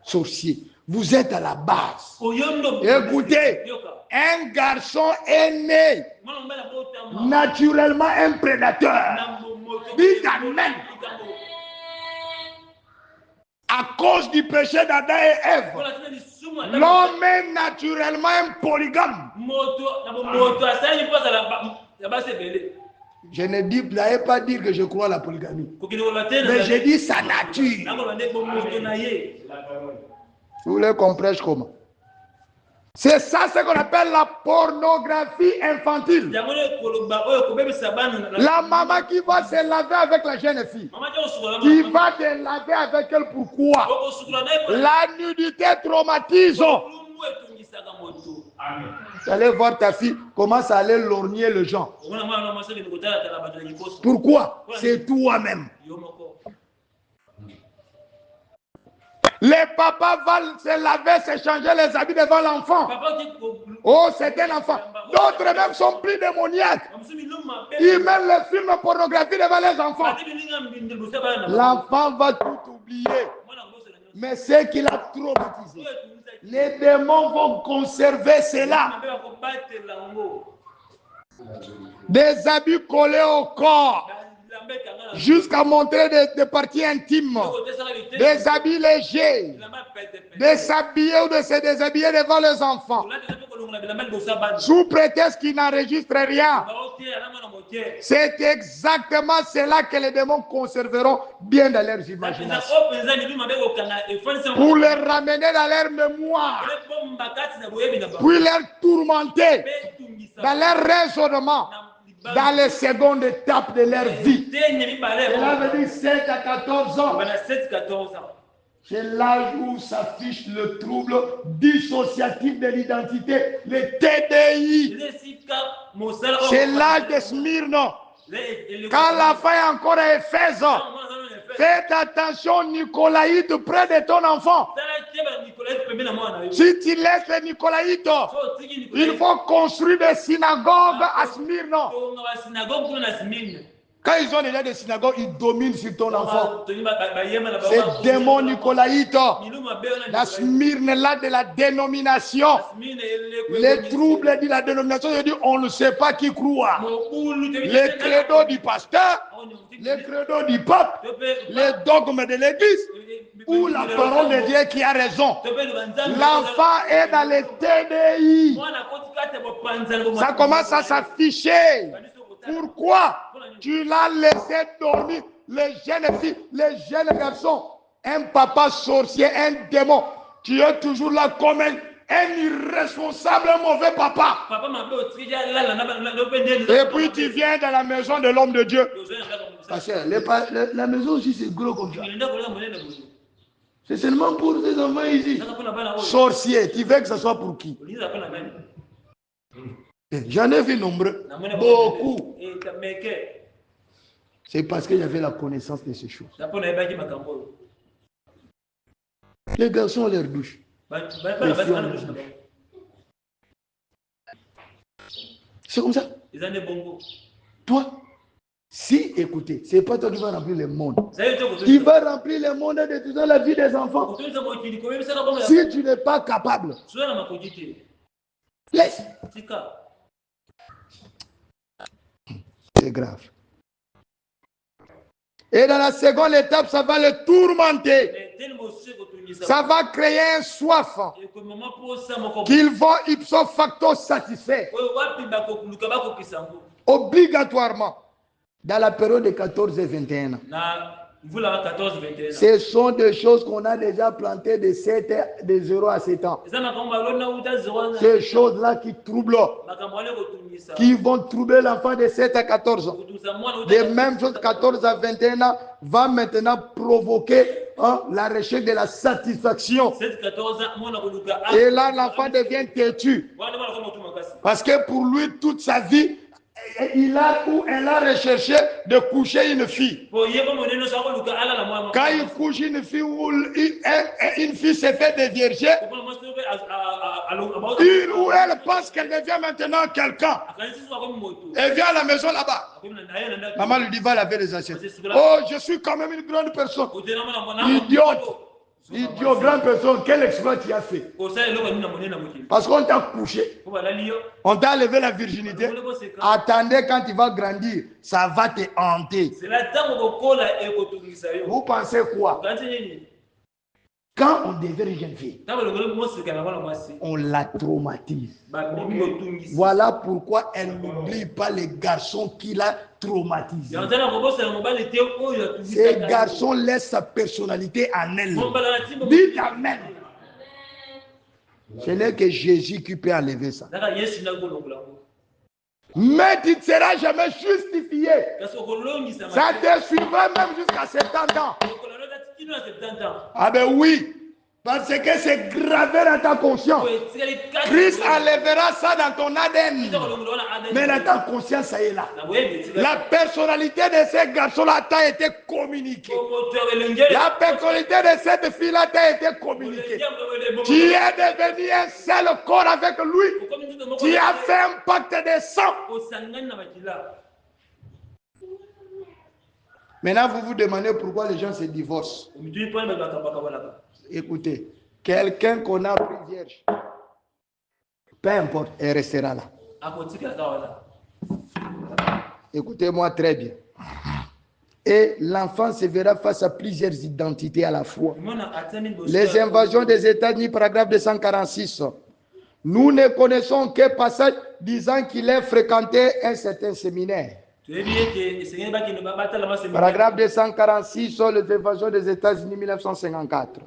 Sorcier. Vous êtes à la base. Écoutez, un garçon est né naturellement un prédateur. Dites amen. À cause du péché d'Adam et Ève, l'homme est naturellement un polygame. Je ne dis pas dire que je crois à la polygamie. Mais je dis sa nature. Vous voulez qu'on prêche comment? C'est ça ce qu'on appelle la pornographie infantile. La maman qui va se laver avec la jeune fille, qui va se laver avec elle, pourquoi? La nudité traumatise. Tu allais voir ta fille, commence à aller lorgner les gens. Pourquoi? C'est toi-même. Les papas vont se laver, se changer les habits devant l'enfant. Oh, c'est un enfant. D'autres même sont plus démoniaques. Ils mettent le film pornographie devant les enfants. L'enfant va tout oublier. Mais c'est qu'il a traumatisé. Les démons vont conserver cela. Des habits collés au corps. Jusqu'à montrer des parties intimes, des habits légers, de s'habiller ou de se déshabiller devant les enfants, sous prétexte qu'ils n'enregistrent rien. C'est exactement cela que les démons conserveront bien dans leurs imaginations. Pour les ramener dans leur mémoire, puis les tourmenter dans leur raisonnement. Dans les secondes étapes de leur vie. Cela veut dire 7 à 14 ans. C'est l'âge où s'affiche le trouble dissociatif de l'identité, le TDI. C'est l'âge de Smyrne. Quand l'enfant est encore à Éphèse, faites attention, Nicolaïte, près de ton enfant. Si tu laisses les Nicolaïtes, il faut construire des synagogues à Smyrne. Quand ils ont déjà des synagogues, ils dominent sur ton enfant. Ces démons Nicolaïtes, la Smyrne là de la dénomination, les troubles de la dénomination, je dis, on ne sait pas qui croit. Les credos du pasteur, les credos du pape, les dogmes de l'église, ou la parole de Dieu qui a raison. L'enfant est dans les TDI. Ça commence à s'afficher. Pourquoi tu l'as laissé dormir, les jeunes filles, les jeunes garçons, un papa sorcier, un démon, tu es toujours là comme un irresponsable, un mauvais papa. Et puis tu viens dans la maison de l'homme de Dieu. Parce que la maison aussi c'est gros comme ça. C'est seulement pour ces enfants ici. Sorcier, tu veux que ce soit pour qui? J'en ai vu nombreux, beaucoup. C'est parce qu'il y avait la connaissance de ces choses. Les garçons ont leur douche. C'est comme ça. Toi, si, écoutez, c'est pas toi qui vas remplir le monde. Tu vas remplir le monde de toute la vie des enfants. Si tu n'es pas capable, laisse. C'est grave. Et dans la seconde étape, ça va le tourmenter. Ça va créer un soif qu'ils vont ipso facto satisfaire. Obligatoirement. Dans la période de 14 et 21 ans. Ce sont des choses qu'on a déjà plantées de 0 à 7 ans. Ces choses-là qui troublent, qui vont troubler l'enfant de 7 à 14 ans. Les mêmes choses, 14 à 21 ans, va maintenant provoquer la recherche de la satisfaction. Et là, l'enfant devient têtu. Parce que pour lui, toute sa vie, elle a recherché de coucher une fille. Quand il couche une fille ou une fille se fait dévierger, il ou elle pense qu'elle devient maintenant quelqu'un. Elle vient à la maison là-bas. Maman lui dit, va laver les assiettes. Oh, je suis quand même une grande personne. Idiote. Idiot, grande personne, quel exploit tu as fait? Parce qu'on t'a couché, on t'a enlevé la virginité. Attendez, quand tu vas grandir, ça va te hanter. Vous pensez quoi? Quand on devient une jeune fille, on la traumatise. Voilà pourquoi elle n'oublie pas les garçons qu'il a traumatisés. Ces garçons laissent sa personnalité en elle. Dites Amen. Ce n'est que Jésus qui peut enlever ça. Mais tu ne seras jamais justifié. Ça te suivra même jusqu'à 70 ans. Ah ben oui, parce que c'est gravé dans ta conscience. Christ enlèvera ça dans ton ADN. Mais dans ta conscience, ça y est là. La personnalité de ces garçons-là t'a été communiquée. La personnalité de cette fille-là t'a été communiquée. Tu es devenu un seul corps avec lui. Tu as fait un pacte de sang. Maintenant, vous vous demandez pourquoi les gens se divorcent. Écoutez, quelqu'un qu'on a pris vierge, peu importe, elle restera là. Écoutez-moi très bien. Et l'enfant se verra face à plusieurs identités à la fois. Les invasions des États-Unis, paragraphe 246. Nous ne connaissons qu'un passage disant qu'il a fréquenté un certain séminaire. Paragraphe 246 sur les invasions des États-Unis 1954.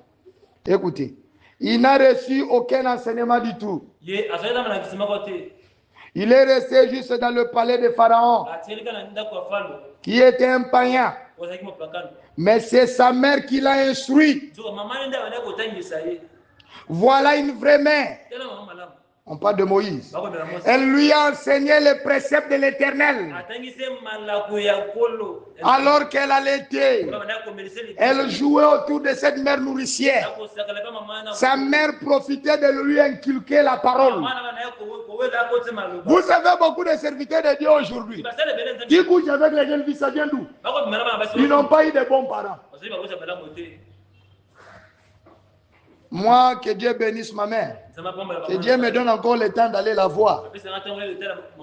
Écoutez, il n'a reçu aucun enseignement du tout. Il est resté juste dans le palais de Pharaon, qui était un païen. Mais c'est sa mère qui l'a instruit. Voilà une vraie mère. On parle de Moïse. Elle lui a enseigné les préceptes de l'Éternel. Alors qu'elle allaitait, elle jouait autour de cette mère nourricière. Sa mère profitait de lui inculquer la parole. Vous savez, beaucoup de serviteurs de Dieu aujourd'hui qui couchent avec les jeunes filles, ça vient d'où? Ils n'ont pas eu de bons parents. Moi, que Dieu bénisse ma mère. Que Dieu me donne encore le temps d'aller la voir.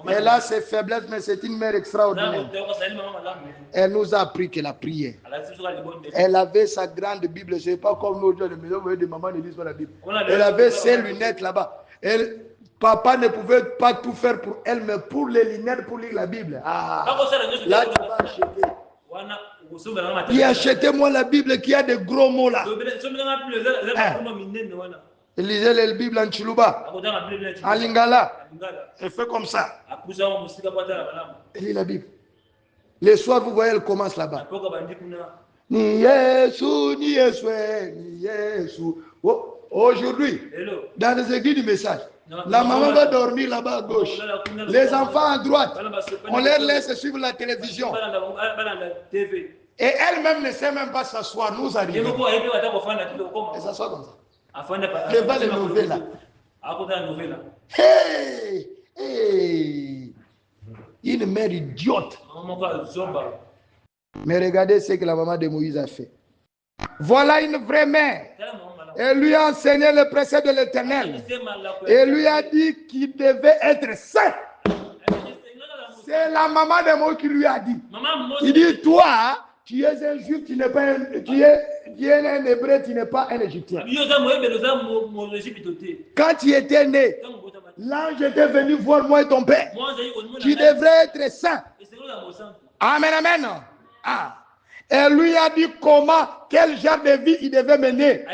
Elle a ses faiblesses, mais c'est une mère extraordinaire. Elle nous a appris que la prière. Elle avait sa grande Bible. Ce n'est pas comme nous aujourd'hui, vous voyez, des mamans ne lisent pas la Bible. Elle avait ses lunettes là-bas. Papa ne pouvait pas tout faire pour elle, mais pour les lunettes, pour lire la Bible. Ah, là, tu vas acheter. Qui achetez-moi la Bible qui a des gros mots là. Lisez la Bible en Chiluba, en Lingala. Elle fait comme ça. Elle lit la Bible. Le soir, vous voyez, elle commence là-bas. Ni Yesu, ni Yesu, ni Yesu. Aujourd'hui, dans les églises du message, la maman va dormir là-bas à gauche. Les enfants à droite, on les laisse suivre la télévision. Et elle-même ne sait même pas s'asseoir. Nous arrivons. Elle s'assoit comme ça. Devant les nouvelles là. Hey, hey. Une mère idiote. Mais regardez ce que la maman de Moïse a fait. Voilà une vraie mère. Elle lui a enseigné le précepte de l'Éternel. Et lui a dit qu'il devait être saint. C'est la maman de Moïse qui lui a dit. Il dit, toi, tu es un juif, tu n'es pas tu es un hébreu, tu n'es pas un égyptien. Quand tu étais né, l'ange était venu voir moi et ton père. Tu devrais être saint. Amen, amen. Ah. Elle lui a dit comment, quel genre de vie il devait mener.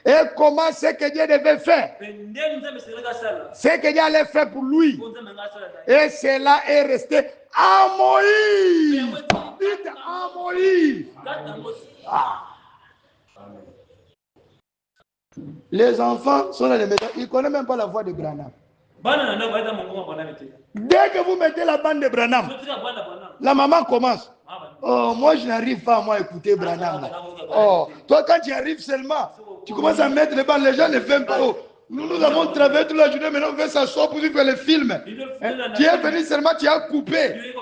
Et comment ce que Dieu devait faire. Ce que Dieu allait faire pour lui. Et cela est resté à Moïse. Dites à Moïse. Ah. Les enfants sont dans les maisons. Ils ne connaissent même pas la voix de Branham. Dès que vous mettez la bande de Branham, la maman commence. Oh, moi je n'arrive pas à écouter Branham. Oh, toi quand tu arrives seulement, tu commences à mettre les bandes, les gens ne viennent pas. Oh, nous avons travaillé toute la journée, maintenant on veut s'asseoir pour faire le film. Tu es venu seulement, tu as coupé.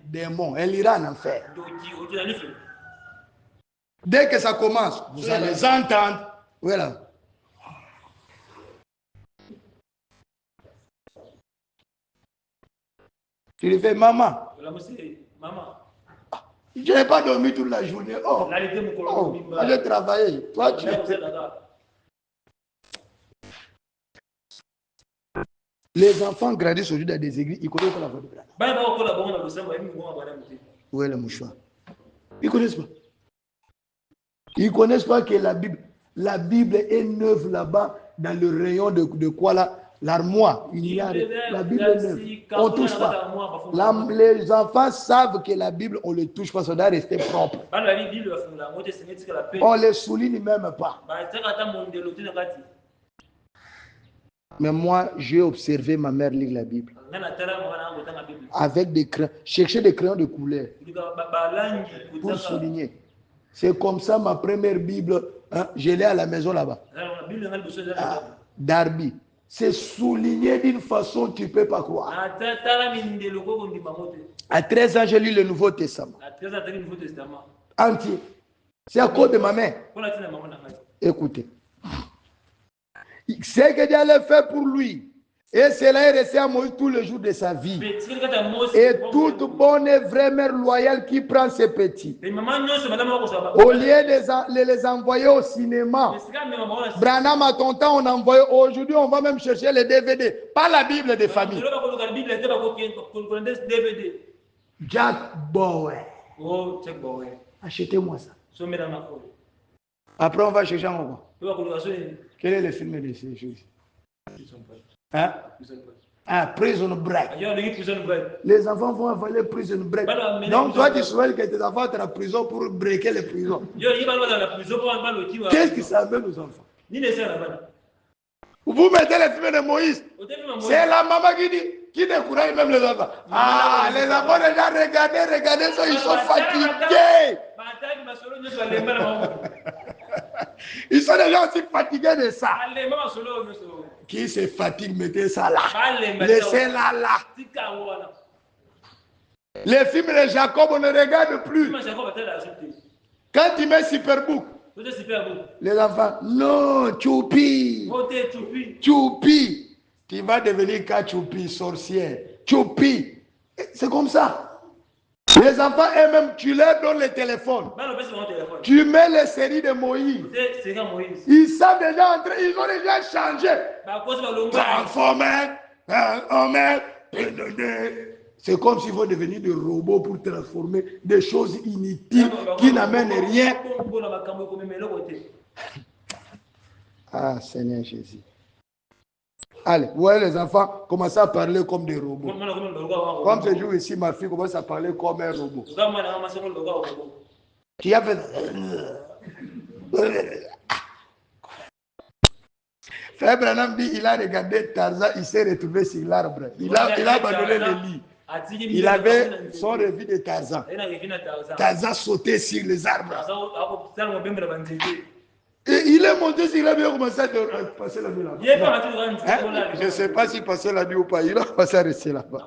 Démon, elle ira en enfer. Dès que ça commence, vous allez entendre. Voilà. Tu lui fais maman. Je n'ai pas dormi toute la journée. Oh, j'ai travaillé. Toi, tu Les enfants grandissent aujourd'hui dans des églises, ils connaissent pas la voix de Branham. Où est le mouchoir? Ils ne connaissent pas. Ils ne connaissent pas que la Bible est neuve là-bas, dans le rayon de quoi là? L'armoire. La Bible est neuve. On ne touche pas. Les enfants savent que la Bible, on ne le touche pas, ça doit rester propre. On ne les souligne même pas. Mais moi, j'ai observé ma mère lire la Bible. Avec des crayons. Chercher des crayons de couleur. Pour souligner. C'est comme ça ma première Bible. Hein, je l'ai à la maison là-bas. Darby. C'est souligné d'une façon que tu ne peux pas croire. À 13 ans, j'ai lu le Nouveau Testament. Entier. C'est à cause de ma mère. Écoutez. C'est que Dieu allait faire pour lui. Et cela est resté à Moïse tous les jours de sa vie. Et toute bonne et vraie mère loyale qui prend ses petits, au lieu de les envoyer au cinéma, Branham à ton temps on envoyait, aujourd'hui on va même chercher les DVD, pas la Bible des familles. Jack Bauer. Achetez-moi ça. Après on va chercher encore. Quel est le film de ces choses? Hein? Ah, Prison Break. Les enfants vont avaler Prison Break. Donc toi tu souhaites que tes enfants soient en prison pour breaker les prisons. Qu'est-ce que ça amène aux enfants? Vous mettez les films de Moïse. C'est la maman qui décourage même les enfants. Ah, les enfants déjà regardez ça, ils sont fatigués. Ils sont déjà aussi fatigués de ça. Qui se fatigue, mettez ça là. Laissez-la là. Les films de Jacob, on ne regarde plus. Quand tu mets Superbook, les enfants, non, Choupi. Choupi. Tu vas devenir Choupi, sorcière. Choupi. C'est comme ça. Les enfants eux-mêmes, tu leur donnes les téléphones. Tu mets les séries de Moïse. Ils savent déjà entrer, ils ont déjà changé. Transformer, c'est comme s'ils vont devenir des robots pour transformer des choses inutiles qui n'amènent rien. Ah, Seigneur Jésus. Allez, vous voyez les enfants commencent à parler comme des robots. Comme ce jour ici, ma fille commence à parler comme un robot. Qui a fait... Frère Branham dit, il a regardé Tarzan, il s'est retrouvé sur l'arbre. Il a abandonné le lit. Il avait son revue de Tarzan. Tarzan sautait sur les arbres. Et il est monté sur la nuit, il a commencé à passer la nuit là-bas. Je ne sais pas s'il passait la nuit ou pas, il a commencé à rester là-bas.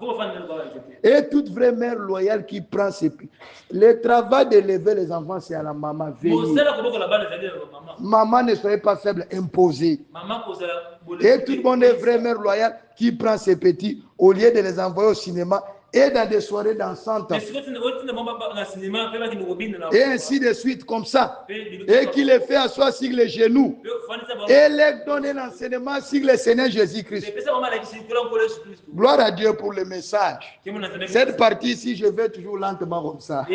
Et toute vraie mère loyale qui prend ses pieds. Le travail d'élever les enfants, c'est à la maman. Maman, ne soyez pas faible, imposée. Et toute bonne et vraie mère loyale qui prend ses petits, au lieu de les envoyer au cinéma, et dans des soirées dansantes. Et ainsi de suite, comme ça. Et qu'il les fait asseoir sur les genoux. Et leur donner l'enseignement sur le Seigneur Jésus-Christ. Gloire à Dieu pour le message. Cette partie-ci, je vais toujours lentement comme ça.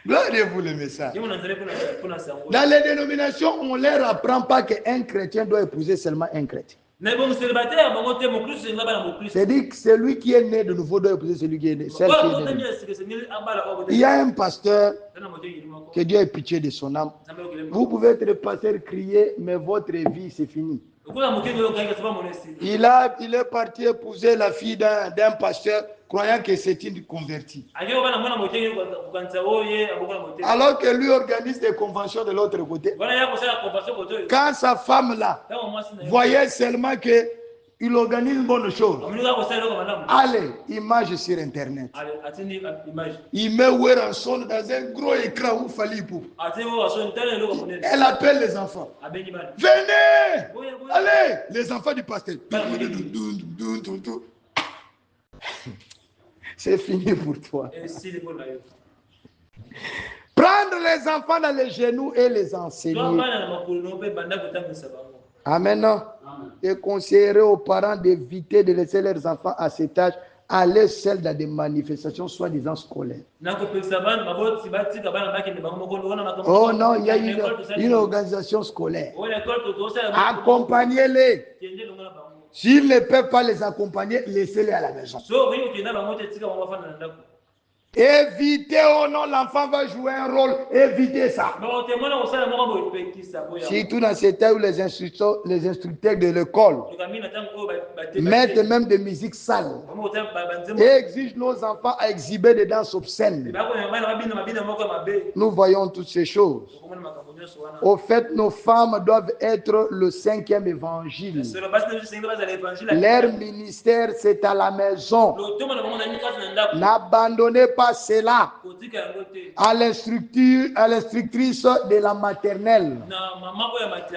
Gloire à Dieu pour le message. Dans les dénominations, on ne leur apprend pas qu'un chrétien doit épouser seulement un chrétien. C'est-à-dire que celui qui est né de nouveau doit épouser celui qui est né. Il y a un pasteur, que Dieu ait pitié de son âme. Vous pouvez être pasteur, crier, mais votre vie, c'est fini. Il est parti épouser la fille d'un pasteur, croyant que c'est une convertie. Alors que lui organise des conventions de l'autre côté. Quand sa femme là voyait seulement que il organise une bonne chose. Allez, image sur internet. Il met Weranson dans un gros écran où il fallait pour. Elle appelle les enfants. Venez! Allez! Les enfants du pasteur. C'est fini pour toi. Prendre les enfants dans les genoux et les enseigner. Amen. Et conseillerer aux parents d'éviter de laisser leurs enfants à cet âge aller seuls dans des manifestations soi-disant scolaires. Oh non, il y a une organisation scolaire. Accompagnez-les. S'ils ne peuvent pas les accompagner, laissez-les à la maison. Évitez, oh non, l'enfant va jouer un rôle. Évitez ça. Surtout dans ces temps où les instructeurs de l'école mettent même de musique sale et exigent nos enfants à exhiber des danses obscènes. Nous voyons toutes ces choses. Au fait, nos femmes doivent être le 5e évangile. Leur ministère, c'est à la maison. N'abandonnez pas cela à l'instructrice de la maternelle.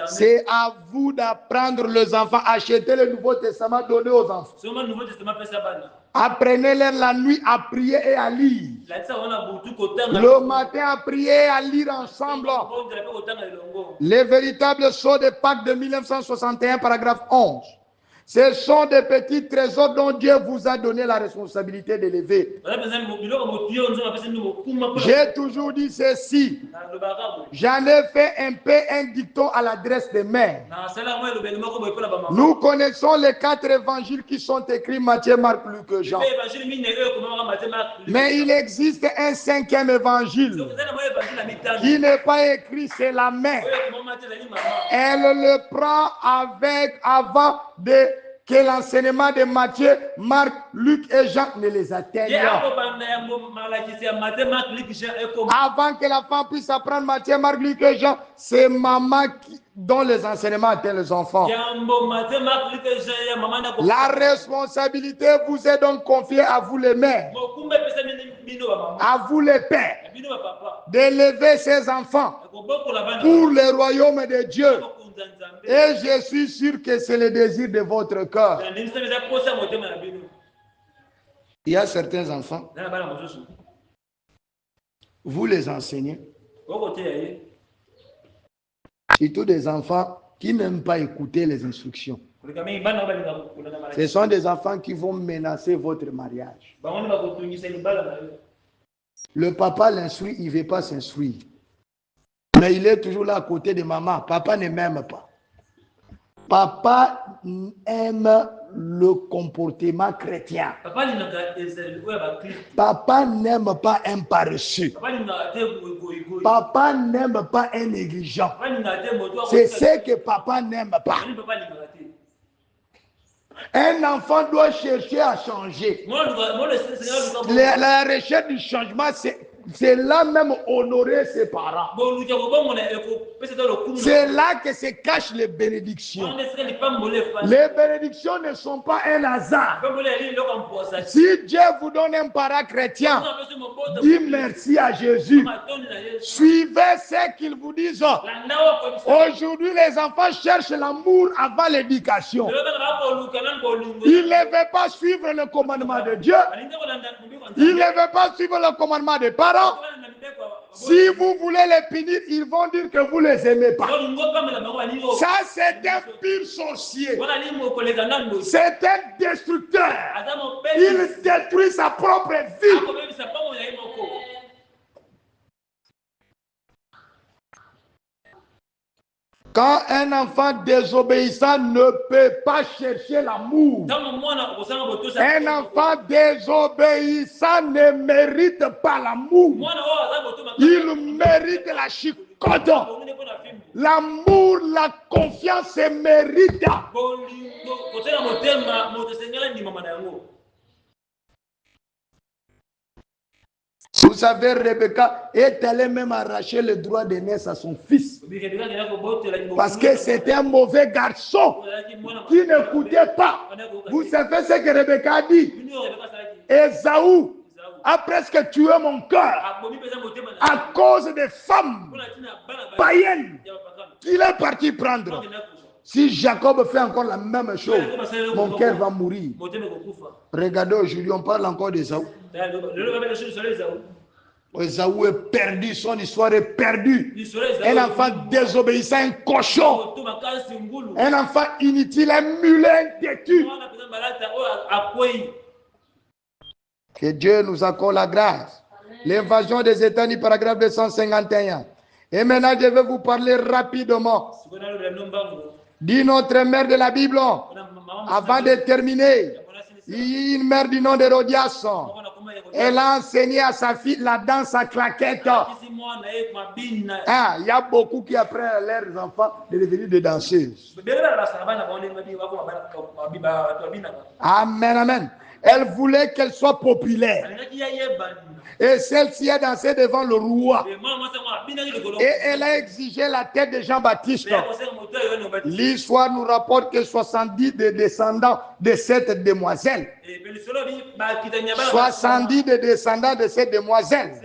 C'est à vous d'apprendre les enfants. Achetez le Nouveau Testament, donnez aux enfants. Apprenez-leur la nuit à prier et à lire. Le matin à prier et à lire ensemble. Les véritables sceaux de Pâques de 1961, paragraphe 11. Ce sont des petits trésors dont Dieu vous a donné la responsabilité d'élever. J'ai toujours dit ceci. J'en ai fait un peu un dicton à l'adresse des mères. Nous connaissons les 4 évangiles qui sont écrits Matthieu, Marc, Luc et Jean. Mais il existe un 5e évangile qui n'est pas écrit, c'est la mère. Elle le prend avant que l'enseignement de Matthieu, Marc, Luc et Jean ne les atteigne. Avant que la femme puisse apprendre Matthieu, Marc, Luc et Jean, c'est maman dont les enseignements atteignent les enfants. La responsabilité vous est donc confiée à vous les mères, à vous les pères, d'élever ces enfants pour le royaume de Dieu. Et je suis sûr que c'est le désir de votre cœur. Il y a certains enfants, vous les enseignez, surtout des enfants qui n'aiment pas écouter les instructions. Ce sont des enfants qui vont menacer votre mariage. Le papa l'instruit, il ne veut pas s'instruire. Mais il est toujours là à côté de maman. Papa ne m'aime pas. Papa aime le comportement chrétien. Papa n'aime pas un paresseux. Papa n'aime pas un négligent. C'est ce que papa n'aime pas. Un enfant doit chercher à changer. La recherche du changement, c'est c'est là même honorer ses parents. C'est là que se cachent les bénédictions. Les bénédictions ne sont pas un hasard. Si Dieu vous donne un parent chrétien, dis merci à Jésus. Suivez ce qu'ils vous disent. Aujourd'hui, les enfants cherchent l'amour avant l'éducation. Ils ne veulent pas suivre le commandement de Dieu. Ils ne veulent pas suivre le commandement des parents. Si vous voulez les punir, ils vont dire que vous ne les aimez pas. Ça, c'est un pur sorcier. C'est un destructeur. Il détruit sa propre vie. Quand un enfant désobéissant ne peut pas chercher l'amour, un enfant désobéissant ne mérite pas l'amour. Il mérite la chicotte. L'amour, la confiance se mérite. Vous savez, Rebecca est allée même arracher le droit de naissance à son fils. Parce que c'était un mauvais garçon qui n'écoutait pas. Vous savez ce que Rebecca a dit? Ésaü a presque tué mon cœur à cause des femmes païennes qu'il est parti prendre. Si Jacob fait encore la même chose, mon cœur va mourir. Regardez, aujourd'hui, on parle encore d'Ésaü. Ésaü est perdu, son histoire est perdue. Un enfant désobéissant, un cochon. Un enfant inutile, un mulet, un têtu. Que Dieu nous accorde la grâce. L'invasion des États-Unis, paragraphe 251. Et maintenant, je vais vous parler rapidement. Dit notre mère de la Bible, avant de terminer, une mère du nom d'Hérodias, elle a enseigné à sa fille la danse à claquettes. Il y a beaucoup qui apprennent à leurs enfants de devenir des danseuses. Amen, amen. Elle voulait qu'elle soit populaire. Et celle-ci a dansé devant le roi. Et elle a exigé la tête de Jean-Baptiste. L'histoire nous rapporte que 70 des descendants de cette demoiselle. 70 des descendants de cette demoiselle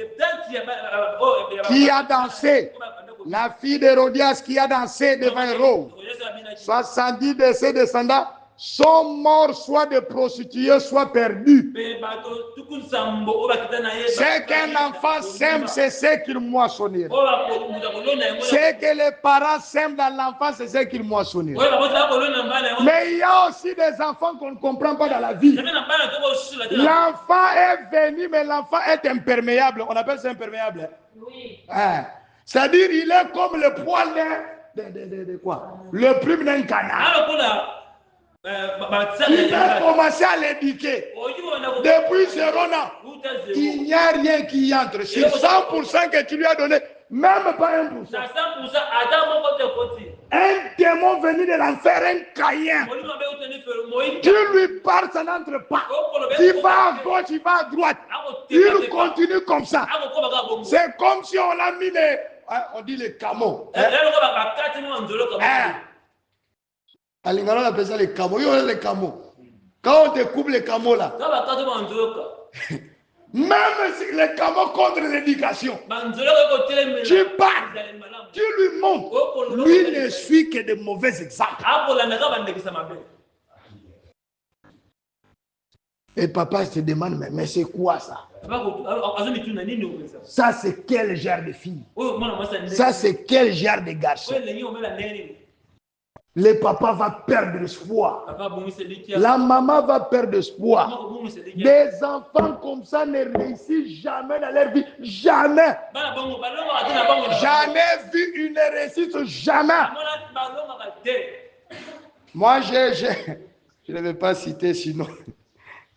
qui a dansé. La fille d'Hérodias qui a dansé devant Hérode. 70 de ses descendants sont morts soit de prostituées, soit perdus. Ce qu'un enfant sème, c'est ce qu'il moissonnera. Ce que les parents sèment dans l'enfant, c'est ce qu'ils moissonnera. Mais il y a aussi des enfants qu'on ne comprend pas dans la vie. L'enfant est venu, mais l'enfant est imperméable. On appelle ça imperméable. Oui. C'est-à-dire, il est comme le poil de quoi? Le plume d'un canard. Il va commencer à l'éduquer. Depuis 0 ans, il n'y a rien qui entre. Sur 100% que tu lui as donné, même pas 1%. Un démon venu de l'enfer, un caïen. Tu lui parles, ça n'entre pas. Il va à gauche, il va à droite. Il continue comme ça. C'est comme si on a mis les... On dit les camos. À l'Ingala, on appelle ça les camos. Il y a les camos. Quand on découpe les camos là, même si les camos contre l'éducation, tu parles, tu lui montres. Lui ne suit que de mauvais exemples. Et papa se demande, mais c'est quoi ça? Ça, c'est quel genre de fille? Ça, c'est quel genre de garçon? Le papa va perdre espoir. La maman va perdre espoir. Des enfants comme ça ne réussissent jamais dans leur vie. Jamais. J'en ai vu une réussite, jamais. Moi, je ne vais pas citer sinon.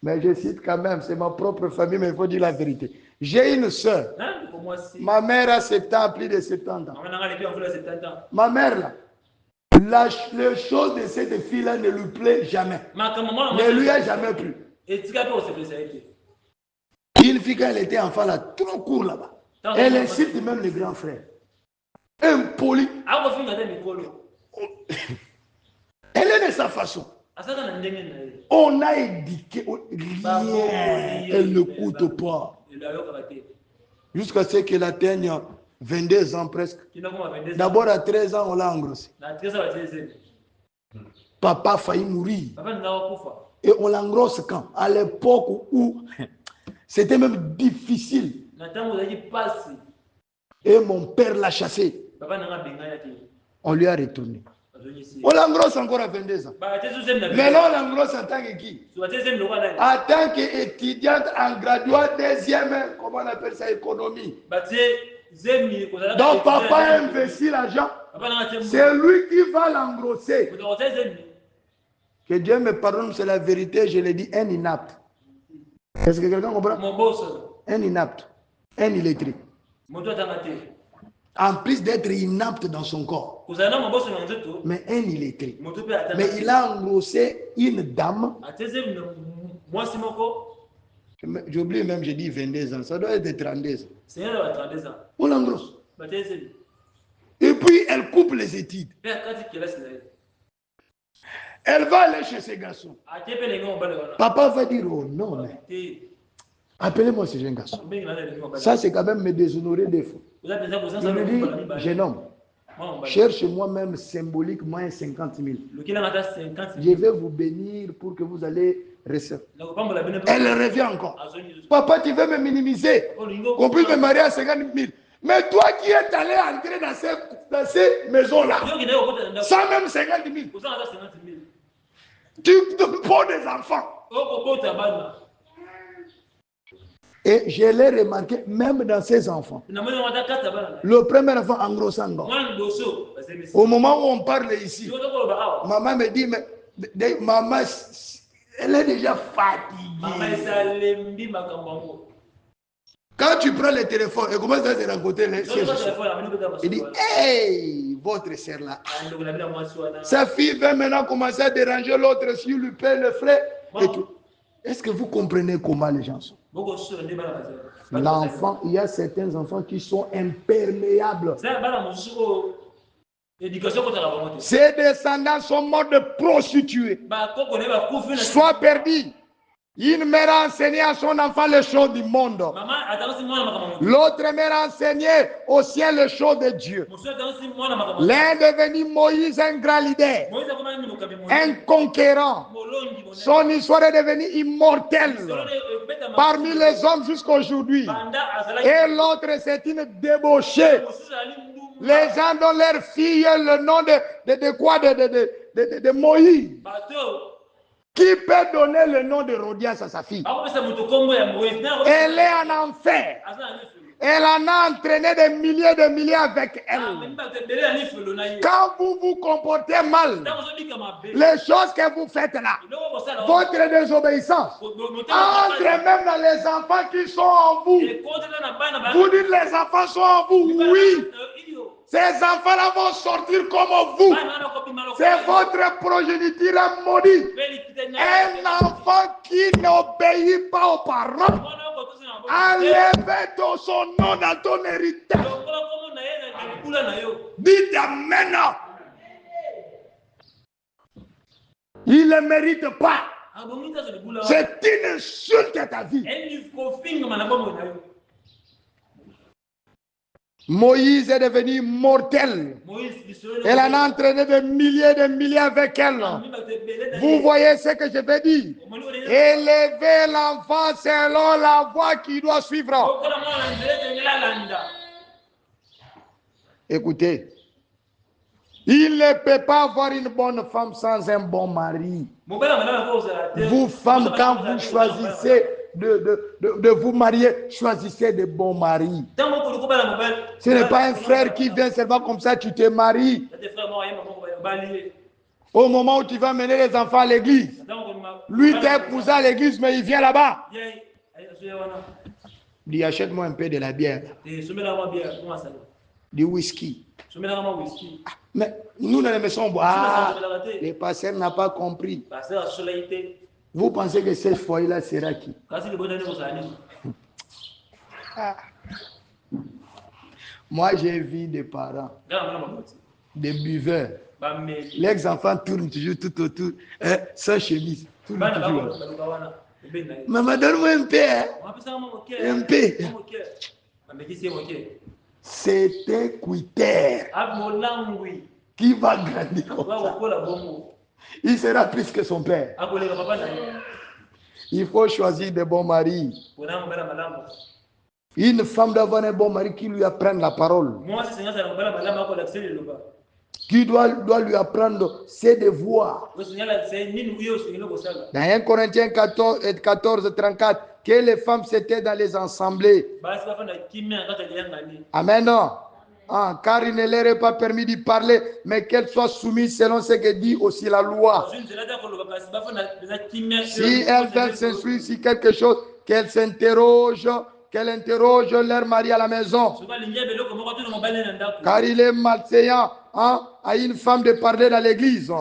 Mais je cite quand même, c'est ma propre famille, mais il faut dire la vérité. J'ai une soeur. Ma mère a 70 ans, plus de 70 ans. Ma mère, là, les choses de cette fille-là ne lui plaît jamais. Ne lui a jamais plu. Une fille, quand elle était enfant, là, trop court là-bas. Elle insulte même les grands frères. Impoli. Elle est de sa façon. On a éduqué, rien, elle ne coûte pas. Jusqu'à ce qu'elle atteigne 22 ans presque. D'abord à 13 ans, on l'a engrossé. Papa a failli mourir. Et on l'engrosse quand? À l'époque où c'était même difficile. Et mon père l'a chassé. On lui a retourné. On l'engrosse encore à 22 ans. Maintenant, on l'engrosse en tant que qui? En tant qu'étudiante en graduat deuxième, comment on appelle ça, économie. Donc, papa a investi l'argent. C'est lui qui va l'engrosser. Que Dieu me pardonne, c'est la vérité, je l'ai dit, un inapte. Est-ce que quelqu'un comprend? Un inapte, un illettré. En plus d'être inapte dans son corps, mais un illettré. Mais il a engrossé une dame. J'oublie même, j'ai dit 22 ans, ça doit être 32 ans. On l'engrosse. Et puis elle coupe les études. Elle va aller chez ces garçons. Papa va dire, oh non, mais appelez-moi ce jeune garçon. Ça, c'est quand même me déshonorer des fois. Il me dit, jeune homme, cherche-moi même symboliquement 50 000. Je vais vous bénir pour que vous allez rester. Elle revient encore. Papa, tu veux me minimiser? Qu'on puisse me marier à 50 000. Mais toi qui es allé entrer dans ces maisons-là, sans même 50 000, tu te prends des enfants. Et je l'ai remarqué même dans ses enfants. Le premier enfant en gros sango. Au moment où on parle ici, maman me dit, mais maman, elle est déjà fatiguée. Quand tu prends le téléphone et commences à se rencontrer les sièges, il dit, hey, votre sœur là. Sa fille va maintenant commencer à déranger l'autre si lui paie le frais et tout. Est-ce que vous comprenez comment les gens sont? L'enfant, il y a certains enfants qui sont imperméables. Ses descendants sont morts de prostituées. Soit perdus. Une mère a enseigné à son enfant les choses du monde. L'autre mère a enseigné au ciel les choses de Dieu. L'un est devenu Moïse, un grand leader, un conquérant. Son histoire est devenue immortelle parmi les hommes jusqu'à aujourd'hui. Et l'autre, c'est une débauchée. Les gens dont leur fille le nom de Moïse. Qui peut donner le nom de Rodias à sa fille? Elle est en enfer. Elle en a entraîné des milliers avec elle. Quand vous vous comportez mal, les choses que vous faites là, votre désobéissance, entre même dans les enfants qui sont en vous. Vous dites les enfants sont en vous, oui. Ces enfants-là vont sortir comme vous. C'est votre progéniture maudit. Un enfant qui n'obéit pas aux parents, enlève son nom dans ton héritage. Dites Amen. Il ne mérite pas. C'est une insulte à ta vie. Moïse est devenu mortel. Elle en a entraîné des milliers avec elle. Vous voyez ce que je veux dire? Élevez l'enfant selon la voie qu'il doit suivre. Écoutez, il ne peut pas avoir une bonne femme sans un bon mari. Vous, femmes, quand vous choisissez de vous marier, choisissez de bons maris. Ce n'est pas un frère qui vient seulement comme ça, tu te maries. Au moment où tu vas mener les enfants à l'église, lui t'es épousé à l'église, mais il vient là-bas. Il dit, achète-moi un peu de la bière. Du whisky. Mais nous, dans les maisons, les pasteurs n'ont pas compris. Vous pensez que ce foyer-là sera qui? Moi, j'ai vu des parents, des buveurs. Les enfants tournent toujours tout autour, sans chemise. Tournent toujours. Maman, donne-moi un peu. Un peu. C'est un cuiter qui va grandir comme ça. Il sera plus que son père. Il faut choisir de bons maris. Une femme doit avoir un bon mari qui lui apprenne la parole. Qui doit lui apprendre ses devoirs. Dans 1 Corinthiens 14, 34, que les femmes s'étaient dans les assemblées. Amen. Non. Ah, car il ne leur est pas permis d'y parler, mais qu'elles soient soumises selon ce que dit aussi la loi. Si elles veulent s'instruire sur quelque chose, qu'elles s'interrogent, qu'elles interrogent leur mari à la maison. Car il est malséant à une femme de parler dans l'église.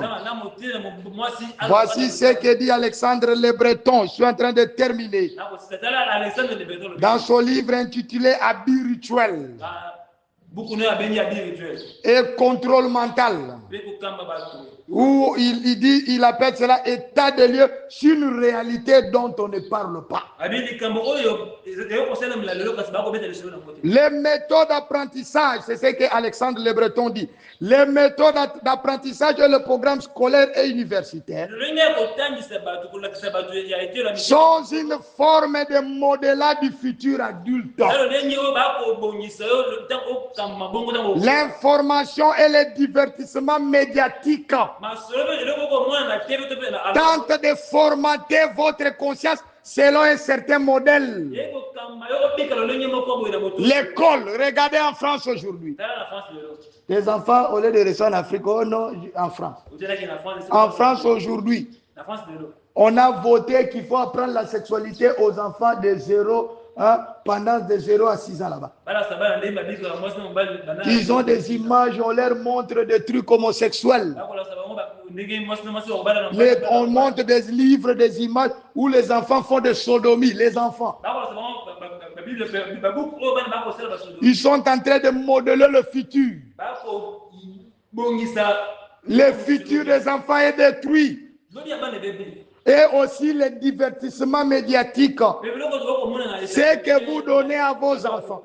Voici ce que dit Alexandre Le Breton. Je suis en train de terminer. Dans son livre intitulé Habits rituels et contrôle mental, où il appelle cela état de lieu sur une réalité dont on ne parle pas. Les méthodes d'apprentissage, c'est ce que Alexandre Le Breton dit. Les méthodes d'apprentissage et le programme scolaire et universitaire sont une forme de modèle du futur adulte. L'information et le divertissement médiatique tentent de formater votre conscience selon un certain modèle. L'école, regardez en France aujourd'hui. Les enfants, au lieu de rester en Afrique, oh non, en France. En France aujourd'hui, on a voté qu'il faut apprendre la sexualité aux enfants de 0 pendant de 0 à 6 ans là-bas. Ils ont des images, on leur montre des trucs homosexuels. On montre des livres, des images où les enfants font des sodomies, les enfants. Ils sont en train de modeler le futur. Le futur des enfants est détruit. Et aussi le divertissement médiatique. C'est que vous donnez à vos enfants.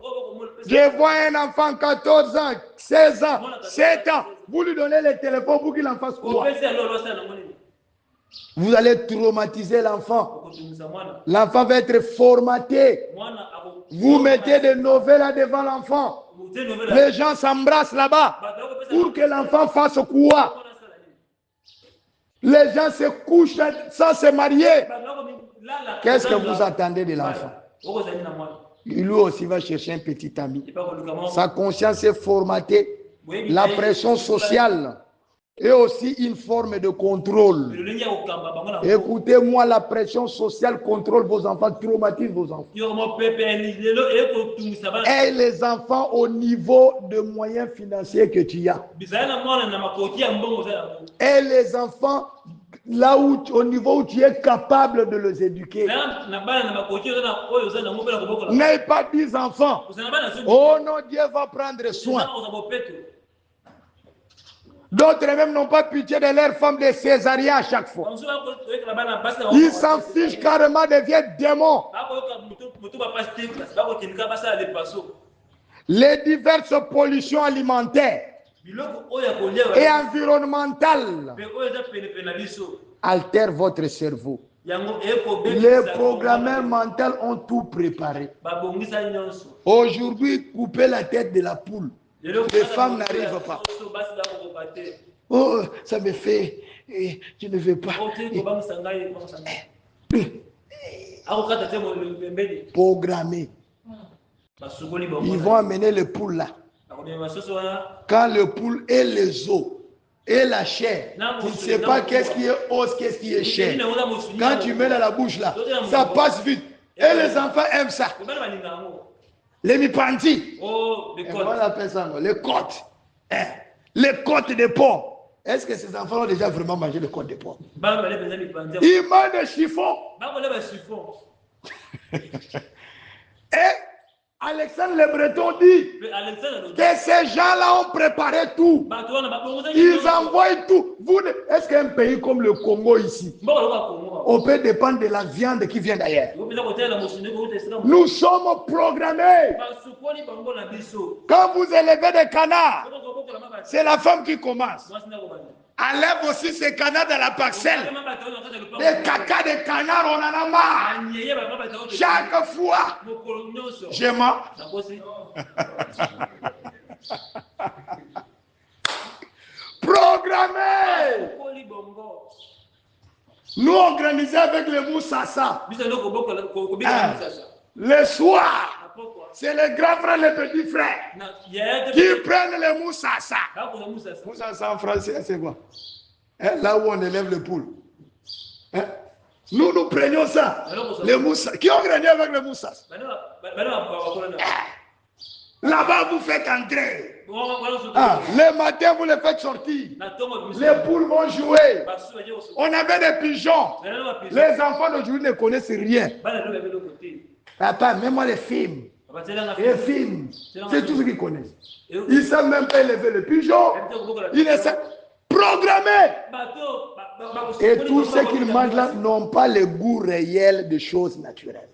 Je vois un enfant 14 ans, 16 ans, 7 ans. Vous lui donnez le téléphone pour qu'il en fasse quoi? Vous allez traumatiser l'enfant. L'enfant va être formaté. Vous mettez des nouvelles devant l'enfant. Les gens s'embrassent là-bas pour que l'enfant fasse quoi? Les gens se couchent sans se marier. Qu'est-ce que vous attendez de l'enfant? Lui aussi va chercher un petit ami. Sa conscience est formatée. La pression sociale est aussi une forme de contrôle. Écoutez-moi, la pression sociale contrôle vos enfants, traumatise vos enfants. Et les enfants au niveau de moyens financiers que tu as. Et les enfants là où, au niveau où tu es capable de les éduquer. N'ayez pas 10 enfants. Oh non, Dieu va prendre soin. D'autres même n'ont pas pitié de leurs femmes de césarienne à chaque fois. Ils s'en fichent carrément, deviennent démons. Les diverses pollutions alimentaires et environnementales altèrent votre cerveau. Les programmeurs mentaux ont tout préparé. Aujourd'hui, couper la tête de la poule. Les femmes n'arrivent pas. Oh, ça me fait. Je ne veux pas. Programmé. Ils vont amener le poule là. Quand le poule et les os et la chair, tu ne sais pas qu'est-ce qui est os, qu'est-ce qui est chair. Quand tu mets dans la bouche là, ça passe vite. Et les enfants aiment ça. Les mipanti. Comment on appelle ça? Les côtes. Les côtes de porc. Est-ce que ces enfants ont déjà vraiment mangé les côtes de porc? Ils mangent des chiffons. Et à Alexandre le Breton dit que ces gens-là ont préparé tout. Ils envoient tout. Est-ce qu'un pays comme le Congo ici, on peut dépendre de la viande qui vient d'ailleurs? Nous sommes programmés. Quand vous élevez des canards, c'est la femme qui commence. Enlève aussi ces canards dans la parcelle. Des caca de canards, on en a marre. Chaque fois, je mens. Programmé. Nous, on grandissait avec les moussassa. Le soir, c'est les grands frères, les petits frères qui prennent les moussassa. Moussassa en français, c'est quoi? Là où on élève le poule. Nous prenions ça. Les moussassa. Qui ont grandi avec les moussassa? Là-bas, vous faites entrer. Le matin, vous les faites sortir. Les poules vont jouer. On avait des pigeons. Les enfants d'aujourd'hui ne connaissent rien. Papa, mets-moi les films. Les films, c'est tout ce qu'ils connaissent. Ils ne savent même pas élever le pigeon. Ils ne savent programmer. Et tous ceux qu'ils mangent là n'ont pas le goût réel des choses naturelles.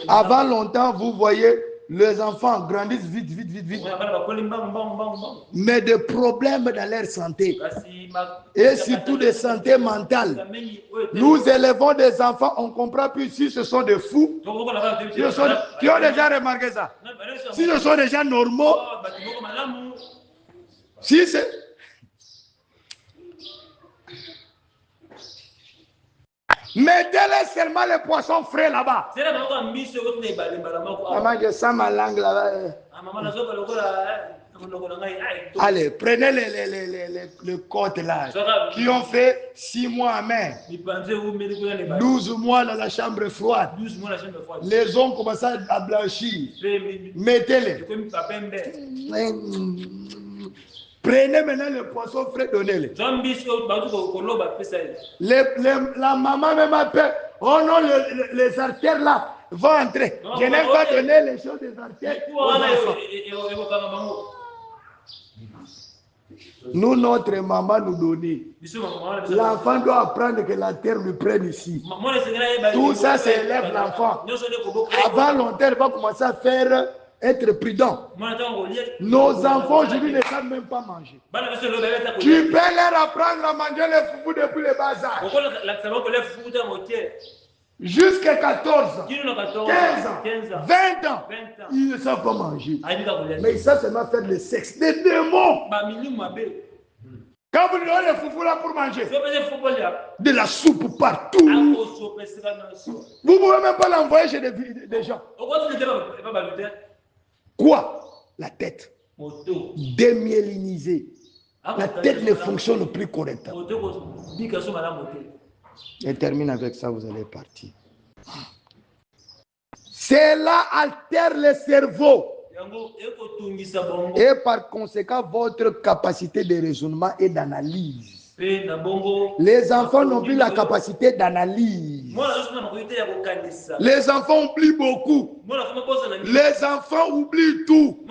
Avant longtemps, vous voyez, les enfants grandissent vite. Mais des problèmes dans leur santé. Et surtout de santé mentale. Nous élevons des enfants, on ne comprend plus si ce sont des fous. Qui ont déjà remarqué ça? Si ce sont des gens normaux. Si c'est... Mettez-les seulement les poissons frais là-bas. Maman, je sens ma langue là-bas. Allez, prenez les côtes là, qui ont fait 6 mois à mer, 12 mois dans la chambre froide. Les ont commencé à blanchir. Mettez-les. Prenez maintenant le poisson frais, donnez-les. La maman même appelle. Oh non, les artères là vont entrer. Je n'aime pas donner les choses des artères aux enfants. Nous, notre maman nous donnait. L'enfant doit apprendre que la terre lui prenne ici. Tout ça, ça élève l'enfant. Avant longtemps, il va commencer à faire... être prudent. Nos enfants aujourd'hui ne savent même pas manger. Tu peux leur apprendre à manger les foufous depuis le bas âge. Jusqu'à 14 ans, 15 ans, 20 ans, ils ne savent pas manger. Mais ils savent seulement faire le sexe. Des démons. Quand vous donnez les foufous là pour manger, de la soupe partout. Vous ne pouvez même pas l'envoyer chez des gens. Quoi? La tête démyélinisée. La tête ne fonctionne plus correctement. Je termine avec ça, vous allez partir. Cela altère le cerveau. Et par conséquent, votre capacité de raisonnement et d'analyse. Les enfants n'ont plus la capacité d'analyse. Les enfants oublient beaucoup. Les enfants oublient tout.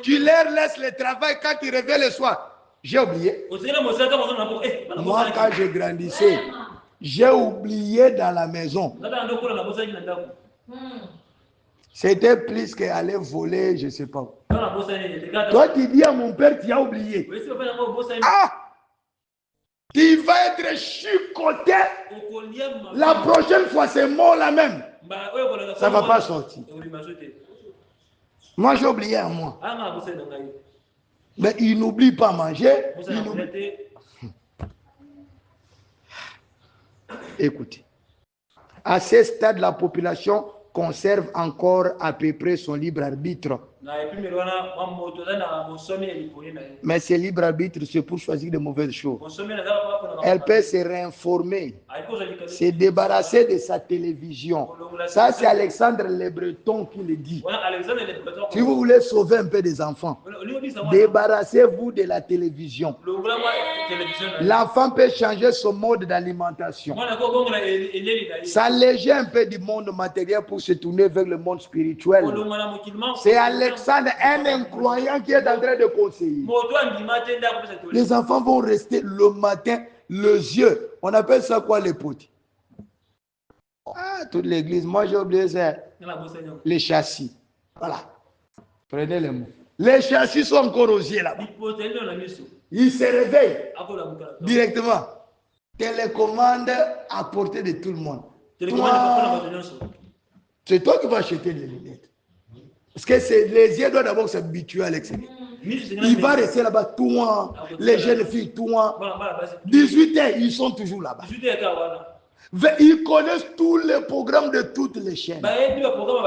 Tu leur laisses le travail quand ils reviennent le soir. J'ai oublié. Moi, quand je grandissais, j'ai oublié dans la maison. C'était plus qu'aller voler, je ne sais pas. Toi, tu dis à mon père, tu as oublié. Ah! Tu vas être chicoté. La prochaine fois, c'est mort là même. Ça ne va pas sortir. Moi, j'ai oublié à moi. Mais il n'oublie pas manger. Écoutez. À ce stade, la population conserve encore à peu près son libre arbitre Mais c'est libre arbitre, c'est pour choisir de mauvaises choses. Elle peut se réinformer, se débarrasser de sa télévision. Ça, c'est Alexandre Le Breton qui le dit. Si vous voulez sauver un peu des enfants, débarrassez-vous de la télévision. L'enfant peut changer son mode d'alimentation, s'alléger un peu du monde matériel pour se tourner vers le monde spirituel. C'est Alexandre, un incroyant, qui est en train de conseiller. Les enfants vont rester le matin, les yeux. On appelle ça quoi, les potes? Ah, toute l'église. Moi, j'ai oublié ça. Les châssis. Voilà. Prenez les mots. Les châssis sont encore aux yeux là-bas. Ils se réveillent directement. Télécommande à portée de tout le monde. C'est toi qui vas acheter les lunettes. Parce que les yeux doivent d'abord s'habituer à l'extérieur. Il va rester là-bas, toi, les jeunes filles, toi. 18h, ils sont toujours là-bas. Ils connaissent tous les programmes de toutes les chaînes.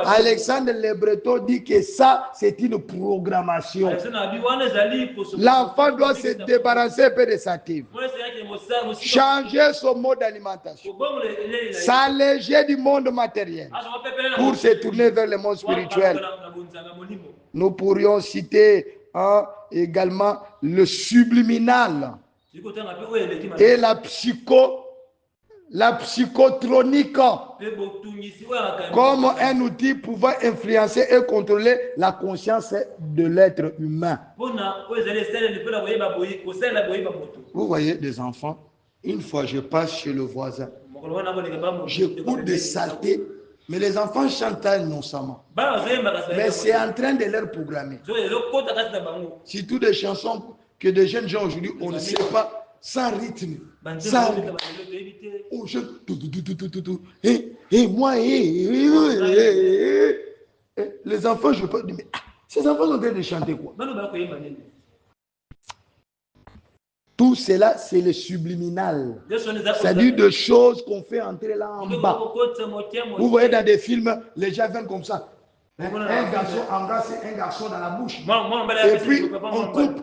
Alexandre Le Breton dit que ça, c'est une programmation. L'enfant doit se débarrasser un peu de sa TV. Changer son mode d'alimentation. S'alléger du monde matériel pour se tourner vers le monde spirituel. Nous pourrions citer également le subliminal et la psychotronique comme un outil pouvant influencer et contrôler la conscience de l'être humain. Vous voyez des enfants, une fois je passe chez le voisin, j'écoute des saletés, mais les enfants chantent innocemment. Mais c'est en train de leur programmer. Surtout des chansons que des jeunes gens aujourd'hui, on ne sait pas, sans rythme. Sans rythme. Oh, moi, les enfants, je peux dire, mais ces enfants sont en train de chanter quoi? Tout cela, c'est le subliminal. C'est-à-dire des choses qu'on fait entrer là en bas. Vous voyez dans des films, les gens viennent comme ça. Un garçon embrasse un garçon dans la bouche. Et puis, on coupe.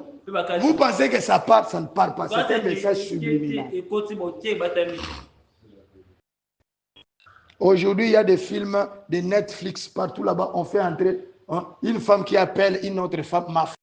Vous pensez que ça part, ça ne part pas. C'est un message subliminal. Aujourd'hui, il y a des films de Netflix partout là-bas. On fait entrer une femme qui appelle une autre femme ma femme.